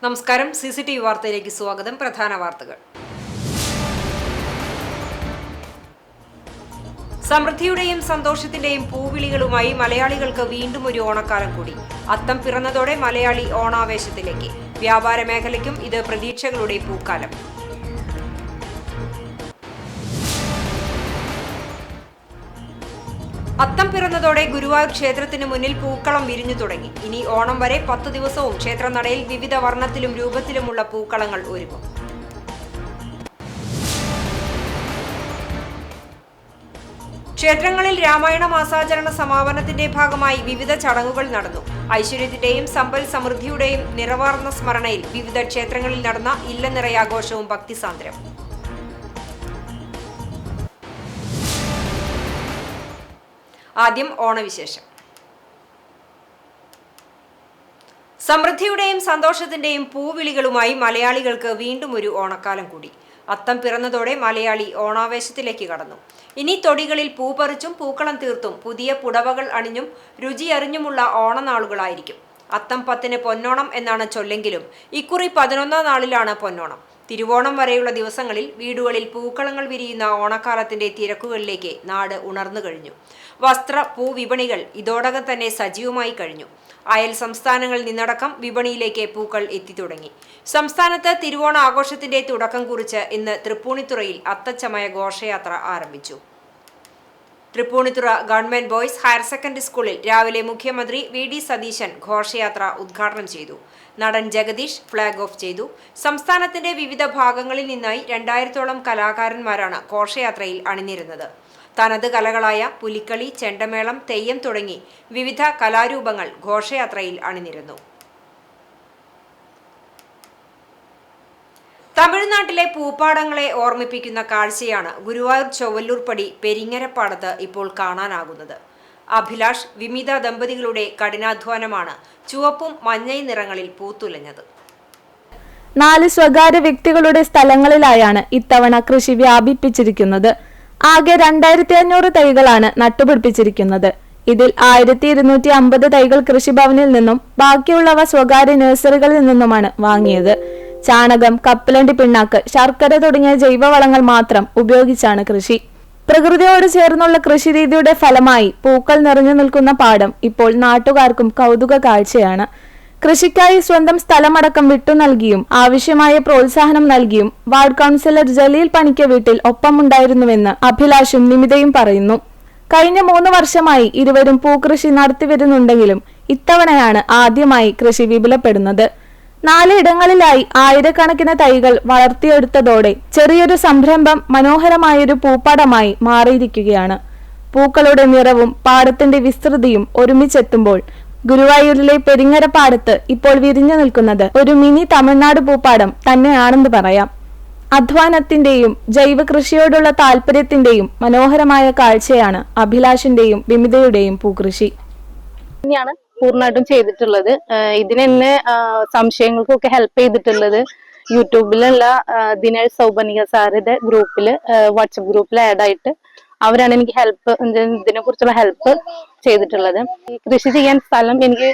നമസ്കാരം. CCTV വാർത്തയിലേക്ക് സ്വാഗതം. പ്രധാന വാർത്തകൾ. സമൃദ്ധിയുടെയും സന്തോഷത്തിന്റെയും പൂവിളികളുമായി മലയാളികൾക്ക് വീണ്ടും ഒരു ഓണക്കാലം കൂടി. അത്തം പിറന്നതോടെ മലയാളി ഓണാവേശത്തിലേക്ക്. വ്യാപാര മേഖലയ്ക്കും ഇത് പ്രതീക്ഷകളുടെ പൂക്കാലം. അത്തം പിറന്നതോടെ ഗുരുവായൂർ ക്ഷേത്രത്തിന് മുന്നിൽ പൂക്കളം വിരിഞ്ഞു തുടങ്ങി. ഇനി ഓണം വരെ 10 ദിവസവും ക്ഷേത്രനടയിൽ വിവിധ വർണ്ണത്തിലും രൂപത്തിലുമുള്ള പൂക്കളങ്ങൾ ഒരുങ്ങും. ക്ഷേത്രങ്ങളിൽ രാമായണ മാസാചരണ സമാപനത്തിന്റെ ഭാഗമായി വിവിധ ചടങ്ങുകൾ നടന്നു. ഐശ്വര്യത്തിന്റെയും സമ്പൽ സമൃദ്ധിയുടെയും നിറവാർന്ന സ്മരണയിൽ വിവിധ ക്ഷേത്രങ്ങളിൽ നടന്ന ഇല്ലനിറയാഘോഷവും ഭക്തിസാന്ദ്രം. ആദ്യം ഓണവിശേഷം. സമൃദ്ധിയുടെയും സന്തോഷത്തിന്റെയും പൂവിളികളുമായി മലയാളികൾക്ക് വീണ്ടും ഒരു ഓണക്കാലം കൂടി. അത്തം പിറന്നതോടെ മലയാളി ഓണാവേശത്തിലേക്ക് കടന്നു. ഇനി തൊടികളിൽ പൂ പറിച്ചും പൂക്കളം തീർത്തും പുതിയ പുടവകൾ അണിഞ്ഞും രുചിയറിഞ്ഞുമുള്ള ഓണനാളുകളായിരിക്കും. അത്തം 10-ന് പൊന്നോണം എന്നാണ് ചൊല്ലെങ്കിലും ഇക്കുറി 11-ാം നാളിലാണ് പൊന്നോണം. തിരുവോണം വരെയുള്ള ദിവസങ്ങളിൽ വീടുകളിൽ പൂക്കളങ്ങൾ വിരിയുന്ന ഓണക്കാലത്തിന്റെ തിരക്കുകളിലേക്ക് നാട് ഉണർന്നു കഴിഞ്ഞു. വസ്ത്ര പൂവിപണികൾ ഇതോടകം തന്നെ സജീവമായി കഴിഞ്ഞു. അയൽ സംസ്ഥാനങ്ങളിൽ നിന്നടക്കം വിപണിയിലേക്ക് പൂക്കൾ എത്തിത്തുടങ്ങി. സംസ്ഥാനത്ത് തിരുവോണ ആഘോഷത്തിന്റെ തുടക്കം കുറിച്ച് ഇന്ന് തൃപ്പൂണിത്തുറയിൽ അത്തച്ചമയ ഘോഷയാത്ര ആരംഭിച്ചു. Thrippunithura government boys higher secondary സ്കൂളിൽ രാവിലെ മുഖ്യമന്ത്രി VD സതീശൻ ഘോഷയാത്ര ഉദ്ഘാടനം ചെയ്തു. നടൻ ജഗദീഷ് ഫ്ളാഗ് ഓഫ് ചെയ്തു. സംസ്ഥാനത്തിന്റെ വിവിധ ഭാഗങ്ങളിൽ നിന്നായി 2000-ഓളം കലാകാരന്മാരാണ് ഘോഷയാത്രയിൽ അണിനിരുന്നത്. തനത് കലകളായ പുലിക്കളി, ചെണ്ടമേളം, തെയ്യം തുടങ്ങി വിവിധ കലാരൂപങ്ങൾ ഘോഷയാത്രയിൽ അണിനിരുന്നു. തമിഴ്നാട്ടിലെ പൂപ്പാടങ്ങളെ ഓർമ്മിപ്പിക്കുന്ന കാഴ്ചയാണ് ഗുരുവായൂർ ചൊവ്വല്ലൂർപ്പടി പെരിങ്ങരപ്പാടത്ത് ഇപ്പോൾ കാണാനാകുന്നത്. അഭിലാഷ്, വിമിത ദമ്പതികളുടെ കഠിനാധ്വാനമാണ് ചുവപ്പും മഞ്ഞയും നിറങ്ങളിൽ പൂത്തുലഞ്ഞത്. 4 സ്വകാര്യ വ്യക്തികളുടെ സ്ഥലങ്ങളിലായാണ് ഇത്തവണ കൃഷി വ്യാപിപ്പിച്ചിരിക്കുന്നത്. ആകെ 2500 തൈകളാണ് നട്ടുപിടിപ്പിച്ചിരിക്കുന്നത്. ഇതിൽ 1250 തൈകൾ കൃഷിഭവനിൽ നിന്നും ബാക്കിയുള്ളവ സ്വകാര്യ നഴ്സറികളിൽ നിന്നുമാണ് വാങ്ങിയത്. ചാണകം, കപ്പലണ്ടി പിണ്ണാക്ക്, ശർക്കര തുടങ്ങിയ ജൈവവളങ്ങൾ മാത്രം ഉപയോഗിച്ചാണ് കൃഷി. പ്രകൃതിയോട് ചേർന്നുള്ള കൃഷിരീതിയുടെ ഫലമായി പൂക്കൾ നിറഞ്ഞു നിൽക്കുന്ന പാടം ഇപ്പോൾ നാട്ടുകാർക്കും കൗതുക കാഴ്ചയാണ്. കൃഷിക്കായി സ്വന്തം സ്ഥലമടക്കം വിട്ടു നൽകിയും ആവശ്യമായ പ്രോത്സാഹനം നൽകിയും വാർഡ് കൗൺസിലർ ജലീൽ പണിക്ക വീട്ടിൽ ഒപ്പമുണ്ടായിരുന്നുവെന്ന് അഭിലാഷും നിമിതയും പറയുന്നു. കഴിഞ്ഞ 3 വർഷമായി ഇരുവരും പൂക്കൃഷി നടത്തിവരുന്നുണ്ടെങ്കിലും ഇത്തവണയാണ് ആദ്യമായി കൃഷി വിപുലപ്പെടുന്നത്. 4 ഇടങ്ങളിലായി ആയിരക്കണക്കിന് തൈകൾ വളർത്തിയെടുത്തതോടെ ചെറിയൊരു സംരംഭം മനോഹരമായൊരു പൂപ്പാടമായി മാറിയിരിക്കുകയാണ്. പൂക്കളുടെ നിറവും പാടത്തിന്റെ വിസ്തൃതിയും ഒരുമിച്ചെത്തുമ്പോൾ ഗുരുവായൂരിലെ പെരിങ്ങരപ്പാടത്ത് ഇപ്പോൾ വിരിഞ്ഞു നിൽക്കുന്നത് ഒരു മിനി തമിഴ്നാട് പൂപ്പാടം തന്നെയാണെന്ന് പറയാം. അധ്വാനത്തിന്റെയും ജൈവ കൃഷിയോടുള്ള താല്പര്യത്തിന്റെയും മനോഹരമായ കാഴ്ചയാണ് അഭിലാഷിന്റെയും വിമിതയുടെയും പൂക്കൃഷി. പൂർണ്ണമായിട്ടും ചെയ്തിട്ടുള്ളത്. ഇതിനെന്നെ സംശയങ്ങൾക്കൊക്കെ ഹെൽപ്പ് ചെയ്തിട്ടുള്ളത് യൂട്യൂബിലുള്ള ദിനേശ് സൗപനിക സാറിന്റെ ഗ്രൂപ്പില്, വാട്സപ്പ് ഗ്രൂപ്പിൽ ആഡ് ആയിട്ട് അവരാണ് എനിക്ക് ഇതിനെ കുറിച്ചുള്ള ഹെൽപ്പ് ചെയ്തിട്ടുള്ളത്. ഈ കൃഷി ചെയ്യാൻ സ്ഥലം എനിക്ക്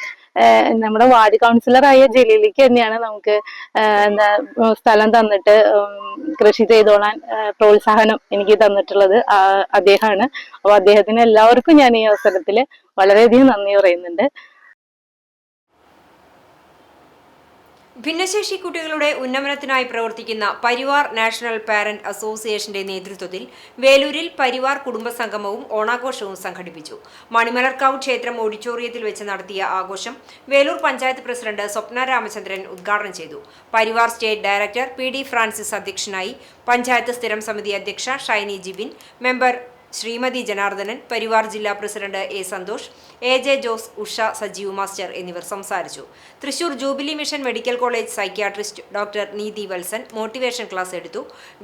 നമ്മുടെ വാർഡ് കൗൺസിലറായ ജലീലിക്ക് തന്നെയാണ് നമുക്ക് സ്ഥലം തന്നിട്ട് കൃഷി ചെയ്തോളാൻ പ്രോത്സാഹനം എനിക്ക് തന്നിട്ടുള്ളത് അദ്ദേഹമാണ്. അപ്പൊ അദ്ദേഹത്തിന് എല്ലാവർക്കും ഞാൻ ഈ അവസരത്തില് വളരെയധികം നന്ദി പറയുന്നുണ്ട്. ഭിന്നശേഷി കുട്ടികളുടെ ഉന്നമനത്തിനായി പ്രവർത്തിക്കുന്ന പരിവാർ നാഷണൽ പാരന്റ് അസോസിയേഷന്റെ നേതൃത്വത്തിൽ വേലൂരിൽ പരിവാർ കുടുംബസംഗമവും ഓണാഘോഷവും സംഘടിപ്പിച്ചു. മണിമലർക്കാവ് ക്ഷേത്രം ഓഡിറ്റോറിയത്തിൽ വെച്ച് നടത്തിയ ആഘോഷം വേലൂർ പഞ്ചായത്ത് പ്രസിഡന്റ് സ്വപ്ന രാമചന്ദ്രൻ ഉദ്ഘാടനം ചെയ്തു. Parivar state director PD Francis അധ്യക്ഷനായി. പഞ്ചായത്ത് സ്ഥിരം സമിതി അധ്യക്ഷ ഷൈനി ജിബിൻ, മെമ്പർ ശ്രീമതി ജനാർദ്ദനൻ, പരിവാർ ജില്ലാ president A Santhosh, AJ Jose, Usha, Sajeev master എന്നിവർ സംസാരിച്ചു. Thrissur jubilee mission medical college psychiatrist doctor Neethi Valsan motivation class എടുത്തു.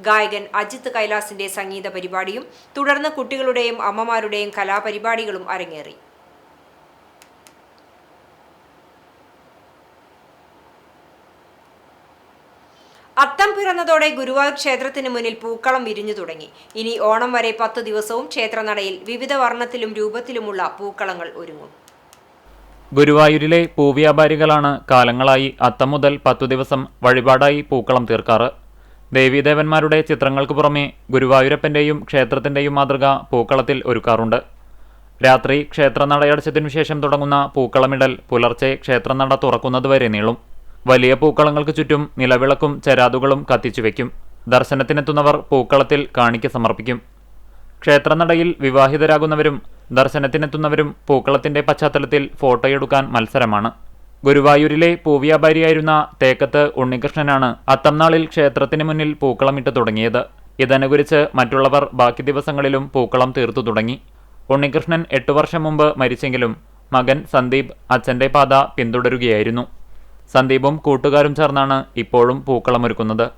ഗായകൻ അജിത് കൈലാസിന്റെ സംഗീത പരിപാടിയും തുടർന്ന് കുട്ടികളുടെയും അമ്മമാരുടെയും കലാപരിപാടികളും അരങ്ങേറി. അത്തം പിറന്നതോടെ ഗുരുവായൂർ ക്ഷേത്രത്തിന് മുന്നിൽ പൂക്കളം വിരിഞ്ഞു തുടങ്ങി. ഇനി ഓണം വരെ 10 ദിവസവും ക്ഷേത്രനടയിൽ വിവിധ വർണ്ണത്തിലും രൂപത്തിലുമുള്ള പൂക്കളങ്ങൾ ഒരുങ്ങും. ഗുരുവായൂരിലെ പൂവ്യാപാരികളാണ് കാലങ്ങളായി അത്തം മുതൽ 10 ദിവസം വഴിപാടായി പൂക്കളം തീർക്കാറ്. ദേവീദേവന്മാരുടെ ചിത്രങ്ങൾക്ക് പുറമെ ഗുരുവായൂരപ്പന്റെയും ക്ഷേത്രത്തിന്റെയും മാതൃക പൂക്കളത്തിൽ ഒരുക്കാറുണ്ട്. രാത്രി ക്ഷേത്രനടയടച്ചതിനു ശേഷം തുടങ്ങുന്ന പൂക്കളമിടൽ പുലർച്ചെ ക്ഷേത്രനട തുറക്കുന്നതുവരെ നീളും. വലിയ പൂക്കളങ്ങൾക്ക് ചുറ്റും നിലവിളക്കും ചരാതുകളും കത്തിച്ചു വയ്ക്കും. ദർശനത്തിനെത്തുന്നവർ പൂക്കളത്തിൽ കാണിക്ക സമർപ്പിക്കും. ക്ഷേത്രനടയിൽ വിവാഹിതരാകുന്നവരും ദർശനത്തിനെത്തുന്നവരും പൂക്കളത്തിന്റെ പശ്ചാത്തലത്തിൽ ഫോട്ടോയെടുക്കാൻ മത്സരമാണ്. ഗുരുവായൂരിലെ പൂവ്യാപാരിയായിരുന്ന തേക്കത്ത് ഉണ്ണികൃഷ്ണനാണ് അത്തം നാളിൽ ക്ഷേത്രത്തിന് മുന്നിൽ പൂക്കളമിട്ട് തുടങ്ങിയത്. ഇതനുസരിച്ച് മറ്റുള്ളവർ ബാക്കി ദിവസങ്ങളിലും പൂക്കളം തീർത്തു തുടങ്ങി. ഉണ്ണികൃഷ്ണൻ 8 വർഷം മുമ്പ് മരിച്ചെങ്കിലും മകൻ സന്ദീപ് അച്ഛന്റെ പാത പിന്തുടരുകയായിരുന്നു. സന്ദീപും കൂട്ടുകാരും ചേർന്നാണ് ഇപ്പോഴും പൂക്കളമൊരുക്കുന്നത്.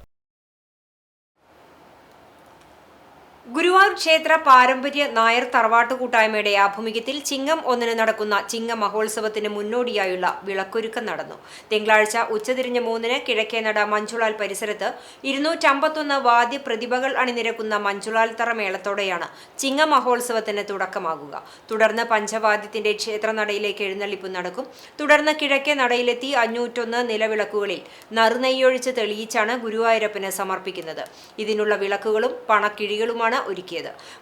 ഗുരുവായൂർ ക്ഷേത്ര പാരമ്പര്യ നായർ തറവാട്ട് കൂട്ടായ്മയുടെ ആഭിമുഖ്യത്തിൽ ചിങ്ങം 1 നടക്കുന്ന ചിങ്ങ മഹോത്സവത്തിന് മുന്നോടിയായുള്ള വിളക്കൊരുക്കം നടന്നു. തിങ്കളാഴ്ച ഉച്ചതിരിഞ്ഞ് 3 കിഴക്കേനട മഞ്ചുളാൽ പരിസരത്ത് 251 വാദ്യപ്രതിഭകൾ അണിനിരക്കുന്ന മഞ്ചുളാൽ തറ മേളത്തോടെയാണ് ചിങ്ങ മഹോത്സവത്തിന് തുടക്കമാകുക. തുടർന്ന് പഞ്ചവാദ്യത്തിന്റെ ക്ഷേത്രനടയിലേക്ക് എഴുന്നള്ളിപ്പ് നടക്കും. തുടർന്ന് കിഴക്കേ നടയിലെത്തി 501 നിലവിളക്കുകളിൽ നറുനെയ്യൊഴിച്ച് തെളിയിച്ചാണ് ഗുരുവായൂരപ്പന് സമർപ്പിക്കുന്നത്. ഇതിനുള്ള വിളക്കുകളും പണക്കിഴികളുമാണ് ഒരുക്കിയത്.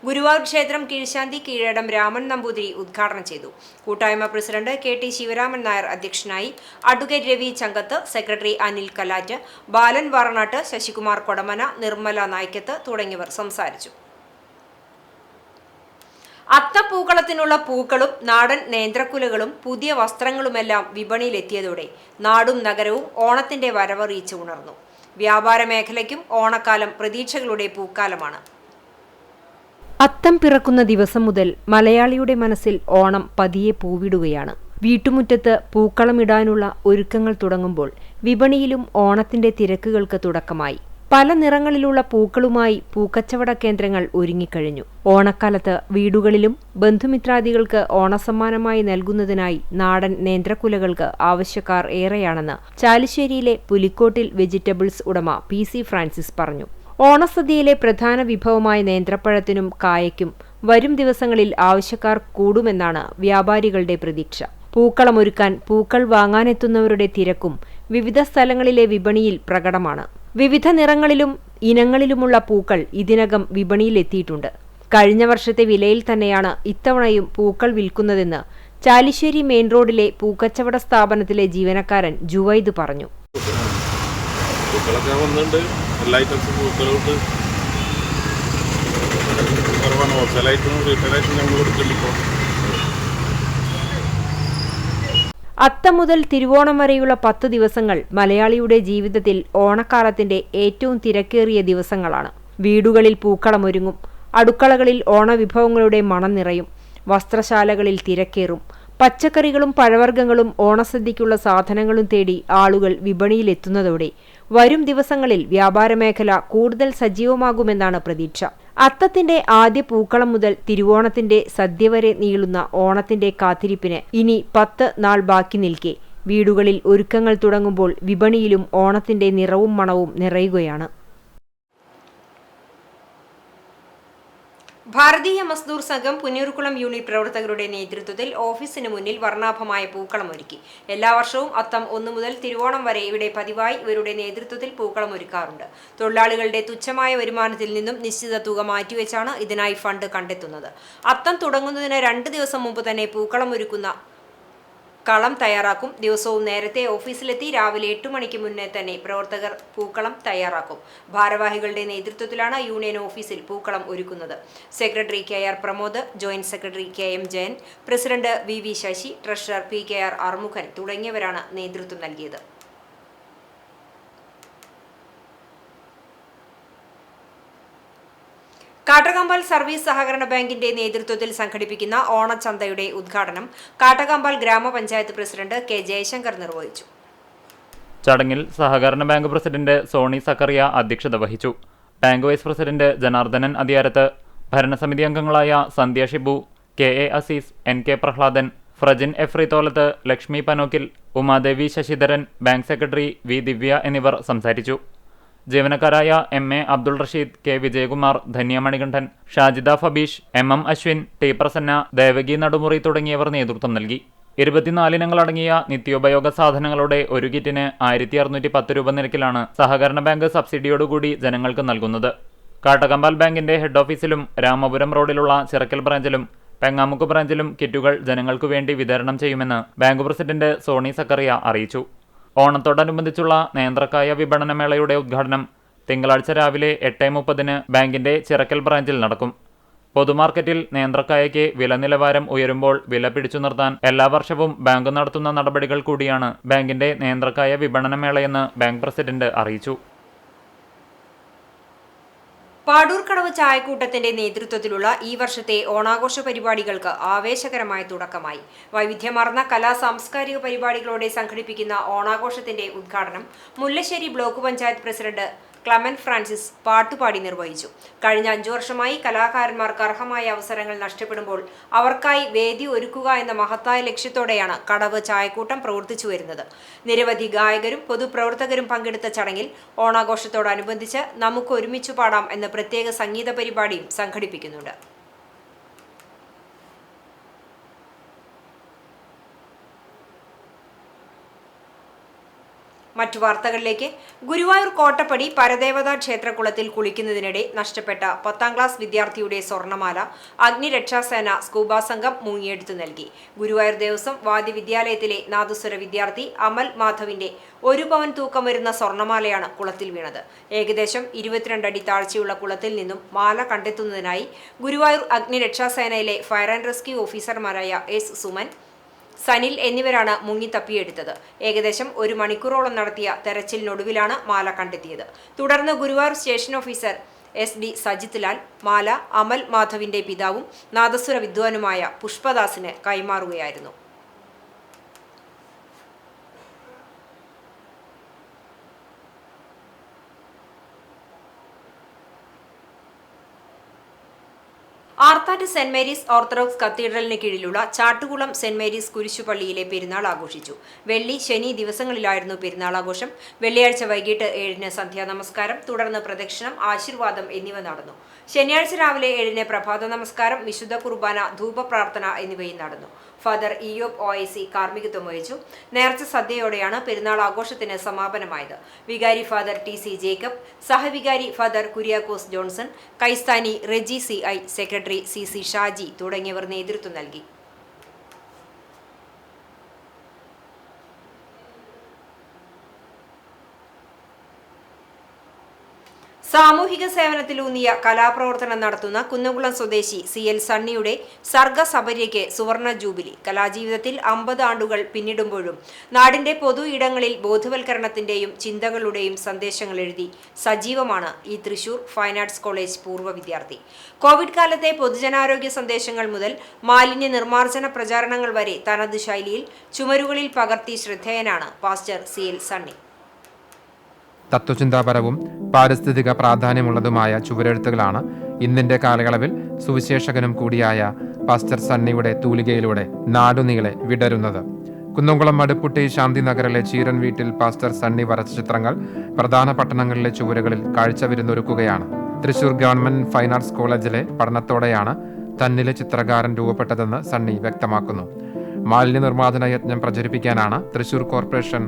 ഗുരുവായൂർ ക്ഷേത്രം കീഴ്ശാന്തി കീഴടം രാമൻ നമ്പൂതിരി ഉദ്ഘാടനം ചെയ്തു. കൂട്ടായ്മ പ്രസിഡന്റ് KT ശിവരാമൻ നായർ അധ്യക്ഷനായി. അഡ്വക്കേറ്റ് രവി ചങ്കത്ത്, സെക്രട്ടറി അനിൽ കലാറ്റ്, ബാലൻ വാറനാട്ട്, ശശികുമാർ കൊടമന, നിർമ്മല നായ്ക്കത്ത് തുടങ്ങിയവർ സംസാരിച്ചു. അത്തപ്പൂക്കളത്തിനുള്ള പൂക്കളും നാടൻ നേന്ത്രക്കുലകളും പുതിയ വസ്ത്രങ്ങളുമെല്ലാം വിപണിയിലെത്തിയതോടെ നാടും നഗരവും ഓണത്തിന്റെ വരവറിയിച്ച് ഉണർന്നു. വ്യാപാര മേഖലയ്ക്കും ഓണക്കാലം പ്രതീക്ഷകളുടെ പൂക്കാലമാണ്. അത്തം പിറക്കുന്ന ദിവസം മുതൽ മലയാളിയുടെ മനസ്സിൽ ഓണം പതിയെ പൂവിടുകയാണ്. വീട്ടുമുറ്റത്ത് പൂക്കളമിടാനുള്ള ഒരുക്കങ്ങൾ തുടങ്ങുമ്പോൾ വിപണിയിലും ഓണത്തിന്റെ തിരക്കുകൾക്ക് തുടക്കമായി. പല നിറങ്ങളിലുള്ള പൂക്കളുമായി പൂക്കച്ചവട കേന്ദ്രങ്ങൾ ഒരുങ്ങിക്കഴിഞ്ഞു. ഓണക്കാലത്ത് വീടുകളിലും ബന്ധുമിത്രാദികൾക്ക് ഓണസമ്മാനമായി നൽകുന്നതിനായി നാടൻ നേന്ത്രക്കുലകൾക്ക് ആവശ്യക്കാർ ഏറെയാണെന്ന് ചാലിശ്ശേരിയിലെ പുലിക്കോട്ടിൽ വെജിറ്റബിൾസ് ഉടമ PC ഫ്രാൻസിസ് പറഞ്ഞു. ഓണസദ്യയിലെ പ്രധാന വിഭവമായ നേന്ത്രപ്പഴത്തിനും കായയ്ക്കും വരും ദിവസങ്ങളിൽ ആവശ്യക്കാർ കൂടുമെന്നാണ് വ്യാപാരികളുടെ പ്രതീക്ഷ. പൂക്കളമൊരുക്കാൻ പൂക്കൾ വാങ്ങാനെത്തുന്നവരുടെ തിരക്കും വിവിധ സ്ഥലങ്ങളിലെ വിപണിയിൽ പ്രകടമാണ്. വിവിധ നിറങ്ങളിലും ഇനങ്ങളിലുമുള്ള പൂക്കൾ ഇതിനകം വിപണിയിലെത്തിയിട്ടുണ്ട്. കഴിഞ്ഞ വർഷത്തെ വിലയിൽ തന്നെയാണ് ഇത്തവണയും പൂക്കൾ വിൽക്കുന്നതെന്ന് ചാലിശ്ശേരി മെയിൻ റോഡിലെ പൂക്കച്ചവട സ്ഥാപനത്തിലെ ജീവനക്കാരൻ ജുവൈദ് പറഞ്ഞു. പൂക്കളൊക്കെ വന്നിട്ടുണ്ട്. എല്ലാ ഐറ്റംസും പൂക്കളുണ്ട്. കുറവാണ്. ഹോൾസെയിലായിട്ടും റീറ്റെയിലായിട്ടും ഞങ്ങൾ കൊടുക്കുന്നുണ്ട്. അത്തം മുതൽ തിരുവോണം വരെയുള്ള 10 ദിവസങ്ങൾ മലയാളിയുടെ ജീവിതത്തിൽ ഓണക്കാലത്തിന്റെ ഏറ്റവും തിരക്കേറിയ ദിവസങ്ങളാണ്. വീടുകളിൽ പൂക്കളമൊരുങ്ങും. അടുക്കളകളിൽ ഓണവിഭവങ്ങളുടെ മണം നിറയും. വസ്ത്രശാലകളിൽ തിരക്കേറും. പച്ചക്കറികളും പഴവർഗ്ഗങ്ങളും ഓണസദ്യയ്ക്കുള്ള സാധനങ്ങളും തേടി ആളുകൾ വിപണിയിലെത്തുന്നതോടെ വരും ദിവസങ്ങളിൽ വ്യാപാരമേഖല കൂടുതൽ സജീവമാകുമെന്നാണ് പ്രതീക്ഷ. അത്തത്തിന്റെ ആദ്യ പൂക്കളം മുതൽ തിരുവോണത്തിന്റെ സദ്യ വരെ നീളുന്ന ഓണത്തിന്റെ കാത്തിരിപ്പിന് ഇനി 10 നാൾ ബാക്കി നിൽക്കെ വീടുകളിൽ ഒരുക്കങ്ങൾ തുടങ്ങുമ്പോൾ വിപണിയിലും ഓണത്തിന്റെ നിറവും മണവും നിറയുകയാണ്. ഭാരതീയ മസ്ദൂർ സംഘം പുന്നൂർകുളം യൂണിറ്റ് പ്രവർത്തകരുടെ നേതൃത്വത്തിൽ ഓഫീസിന് മുന്നിൽ വർണ്ണാഭമായ പൂക്കളമൊരുക്കി. എല്ലാ വർഷവും അത്തം 1 മുതൽ തിരുവോണം വരെ ഇവിടെ പതിവായി ഇവരുടെ നേതൃത്വത്തിൽ പൂക്കളമൊരുക്കാറുണ്ട്. തൊഴിലാളികളുടെ തുച്ഛമായ വരുമാനത്തിൽ നിന്നും നിശ്ചിത തുക മാറ്റിവെച്ചാണ് ഇതിനായി ഫണ്ട് കണ്ടെത്തുന്നത്. അത്തം തുടങ്ങുന്നതിന് 2 ദിവസം മുമ്പ് തന്നെ പൂക്കളമൊരുക്കുന്ന കളം തയ്യാറാക്കും. ദിവസവും നേരത്തെ ഓഫീസിലെത്തി രാവിലെ 8 മണിക്ക് മുന്നേ തന്നെ പ്രവർത്തകർ പൂക്കളം തയ്യാറാക്കും. ഭാരവാഹികളുടെ നേതൃത്വത്തിലാണ് യൂണിയൻ ഓഫീസിൽ പൂക്കളം ഒരുക്കുന്നത്. Secretary KR Pramod, joint secretary KM Jayan, president VV Sasi, treasurer PKR Arumukhan തുടങ്ങിയവരാണ് നേതൃത്വം നൽകിയത്. കാട്ടകമ്പാൽ സർവീസ് സഹകരണ ബാങ്കിന്റെ നേതൃത്വത്തിൽ സംഘടിപ്പിക്കുന്ന ഓണച്ചന്തയുടെ ഉദ്ഘാടനം കാട്ടകമ്പാൽ ഗ്രാമപഞ്ചായത്ത് പ്രസിഡന്റ് K ജയശങ്കർ നിർവഹിച്ചു. ചടങ്ങിൽ സഹകരണ ബാങ്ക് പ്രസിഡന്റ് സോണി സക്കറിയ അധ്യക്ഷത വഹിച്ചു. Bank vice president Janardhanan Adiyarath, ഭരണസമിതി അംഗങ്ങളായ Sandhya Shibu, KA Azeez, NK Prahladan, Frajin Efri Tholath, Lakshmi Panokkil, Umadevi Sasidharan, bank secretary V Divya എന്നിവർ സംസാരിച്ചു. ജീവനക്കാരായ MA Abdul Rasheed, K Vijayakumar, Dhanya Manikandan, Shajida ഫബീഷ്, MM Ashwin, T Prasanna, Devaki Nadumuri തുടങ്ങിയവർ നേതൃത്വം നൽകി. 24 ഇനങ്ങളടങ്ങിയ നിത്യോപയോഗ സാധനങ്ങളുടെ ഒരു കിറ്റിന് 1610 രൂപ നിരക്കിലാണ് സഹകരണ ബാങ്ക് സബ്സിഡിയോടുകൂടി ജനങ്ങൾക്ക് നൽകുന്നത്. കാട്ടകമ്പാൽ ബാങ്കിന്റെ ഹെഡ് ഓഫീസിലും രാമപുരം റോഡിലുള്ള ചിറക്കൽ ബ്രാഞ്ചിലും പെങ്ങാമുക്ക് ബ്രാഞ്ചിലും കിറ്റുകൾ ജനങ്ങൾക്കു വേണ്ടി വിതരണം ചെയ്യുമെന്ന് ബാങ്ക് പ്രസിഡന്റ് സോണി സക്കറിയ അറിയിച്ചു. ഓണത്തോടനുബന്ധിച്ചുള്ള നേന്ത്രക്കായ വിപണനമേളയുടെ ഉദ്ഘാടനം തിങ്കളാഴ്ച രാവിലെ 8:30 ബാങ്കിന്റെ ചിറക്കൽ ബ്രാഞ്ചിൽ നടക്കും. പൊതുമാർക്കറ്റിൽ നേന്ത്രക്കായയ്ക്ക് വില നിലവാരം ഉയരുമ്പോൾ വില പിടിച്ചു നിർത്താൻ എല്ലാ വർഷവും ബാങ്ക് നടത്തുന്ന നടപടികൾ കൂടിയാണ് ബാങ്കിന്റെ നേന്ത്രക്കായ വിപണനമേളയെന്ന് ബാങ്ക് പ്രസിഡന്റ് അറിയിച്ചു. പാടൂർക്കടവ് ചായക്കൂട്ടത്തിന്റെ നേതൃത്വത്തിലുള്ള ഈ വർഷത്തെ ഓണാഘോഷ പരിപാടികൾക്ക് ആവേശകരമായ തുടക്കമായി. വൈവിധ്യമാർന്ന കലാ സാംസ്കാരിക പരിപാടികളോടെ സംഘടിപ്പിക്കുന്ന ഓണാഘോഷത്തിന്റെ ഉദ്ഘാടനം Mullassery block panchayat president Clement Francis പാട്ടുപാടി നിർവഹിച്ചു. കഴിഞ്ഞ 5 വർഷമായി കലാകാരന്മാർക്ക് അർഹമായ അവസരങ്ങൾ നഷ്ടപ്പെടുമ്പോൾ അവർക്കായി വേദി ഒരുക്കുക എന്ന മഹത്തായ ലക്ഷ്യത്തോടെയാണ് കടവ് ചായക്കൂട്ടം പ്രവർത്തിച്ചു വരുന്നത്. നിരവധി ഗായകരും പൊതുപ്രവർത്തകരും പങ്കെടുത്ത ചടങ്ങിൽ ഓണാഘോഷത്തോടനുബന്ധിച്ച് നമുക്ക് ഒരുമിച്ചു പാടാം എന്ന പ്രത്യേക സംഗീത പരിപാടിയും സംഘടിപ്പിക്കുന്നുണ്ട്. മറ്റു വാർത്തകളിലേക്ക്. ഗുരുവായൂർ കോട്ടപ്പടി പരദേവതാ ക്ഷേത്രകുളത്തിൽ കുളിക്കുന്നതിനിടെ നഷ്ടപ്പെട്ട 10ാം ക്ലാസ് വിദ്യാർത്ഥിയുടെ സ്വർണ്ണമാല അഗ്നിരക്ഷാസേന സ്കൂബ സംഘം മുങ്ങിയെടുത്തു നൽകി. ഗുരുവായൂർ ദേവസ്വം വാദ്യവിദ്യാലയത്തിലെ നാദസ്വര വിദ്യാർത്ഥി അമൽ മാധവിന്റെ 1 പവൻ തൂക്കം വരുന്ന സ്വർണ്ണമാലയാണ് കുളത്തിൽ വീണത്. ഏകദേശം 22 അടി താഴ്ചയുള്ള കുളത്തിൽ നിന്നും മാല കണ്ടെത്തുന്നതിനായി ഗുരുവായൂർ അഗ്നിരക്ഷാസേനയിലെ ഫയർ ആൻഡ് റെസ്ക്യൂ ഓഫീസർമാരായ എസ് സുമൻ, സനിൽ എന്നിവരാണ് മുങ്ങിത്തപ്പിയെടുത്തത്. ഏകദേശം 1 മണിക്കൂറോളം നടത്തിയ തെരച്ചിലിനൊടുവിലാണ് മാല കണ്ടെത്തിയത്. തുടർന്ന് Guruvayur station officer SD Sajith Lal മാല അമൽ മാധവിന്റെ പിതാവും നാദസ്വര വിദ്വാനുമായ പുഷ്പദാസിന് കൈമാറുകയായിരുന്നു. ആർത്താറ്റ് സെന്റ് മേരീസ് ഓർത്തഡോക്സ് കത്തീഡ്രലിന് കീഴിലുള്ള ചാട്ടുകുളം സെന്റ് മേരീസ് കുരിശുപള്ളിയിലെ പെരുന്നാൾ ആഘോഷിച്ചു. വെള്ളി, ശനി ദിവസങ്ങളിലായിരുന്നു പെരുന്നാൾ ആഘോഷം. വെള്ളിയാഴ്ച വൈകിട്ട് 7-ന് സന്ധ്യാനമസ്കാരം, തുടർന്ന് പ്രദക്ഷിണം, ആശീർവാദം എന്നിവ നടന്നു. ശനിയാഴ്ച രാവിലെ 7-ന് പ്രഭാത നമസ്കാരം, വിശുദ്ധ കുർബാന, ധൂപപ്രാർത്ഥന എന്നിവയും നടന്നു. ഫാദർ ഇയോബ് OIC കാർമ്മികത്വം വഹിച്ചു. നേർച്ച സദ്യയോടെയാണ് പെരുന്നാൾ ആഘോഷത്തിന് സമാപനമായത്. വികാരി ഫാദർ TC ജേക്കബ്, സഹവികാരി ഫാദർ കുര്യാക്കോസ് ജോൺസൺ, കൈസ്ഥാനി Reji CI, secretary CC Shaji തുടങ്ങിയവർ നേതൃത്വം നൽകി. സാമൂഹിക സേവനത്തിലൂന്നിയ കലാപ്രവർത്തനം നടത്തുന്ന കുന്നംകുളം സ്വദേശി CL സണ്ണിയുടെ സർഗസബര്യയ്ക്ക് സുവർണ ജൂബിലി. കലാജീവിതത്തിൽ 50 ആണ്ടുകൾ പിന്നിടുമ്പോഴും നാടിന്റെ പൊതു ഇടങ്ങളിൽ ബോധവൽക്കരണത്തിന്റെയും ചിന്തകളുടെയും സന്ദേശങ്ങൾ എഴുതി സജീവമാണ് ഈ തൃശൂർ ഫൈൻ ആർട്സ് കോളേജ് പൂർവ്വ വിദ്യാർത്ഥി. കോവിഡ് കാലത്തെ പൊതുജനാരോഗ്യ സന്ദേശങ്ങൾ മുതൽ മാലിന്യ നിർമ്മാർജ്ജന പ്രചാരണങ്ങൾ വരെ തനത് ശൈലിയിൽ ചുമരുകളിൽ പകർത്തി ശ്രദ്ധേയനാണ് പാസ്റ്റർ CL സണ്ണി. തത്വചിന്താപരവും പാരിസ്ഥിതിക പ്രാധാന്യമുള്ളതുമായ ചുവരെഴുത്തുകളാണ് ഇന്നിന്റെ കാലയളവിൽ സുവിശേഷകനും കൂടിയായ പാസ്റ്റർ സണ്ണിയുടെ തൂലികയിലൂടെ നാടുനീളെ വിടരുന്നത്. കുന്നംകുളം മടുപ്പുട്ടി ശാന്തിനഗറിലെ ചീരൻ വീട്ടിൽ പാസ്റ്റർ സണ്ണി വരച്ച ചിത്രങ്ങൾ പ്രധാന പട്ടണങ്ങളിലെ ചുവരുകളിൽ കാഴ്ചവിരുന്നൊരുക്കുകയാണ്. തൃശൂർ ഗവൺമെന്റ് ഫൈൻ ആർട്സ് കോളേജിലെ പഠനത്തോടെയാണ് തന്നിലെ ചിത്രകാരൻ രൂപപ്പെട്ടതെന്ന് സണ്ണി വ്യക്തമാക്കുന്നു. മാലിന്യ നിർമ്മാർജ്ജന യജ്ഞം പ്രചരിപ്പിക്കാനാണ് തൃശൂർ കോർപ്പറേഷൻ,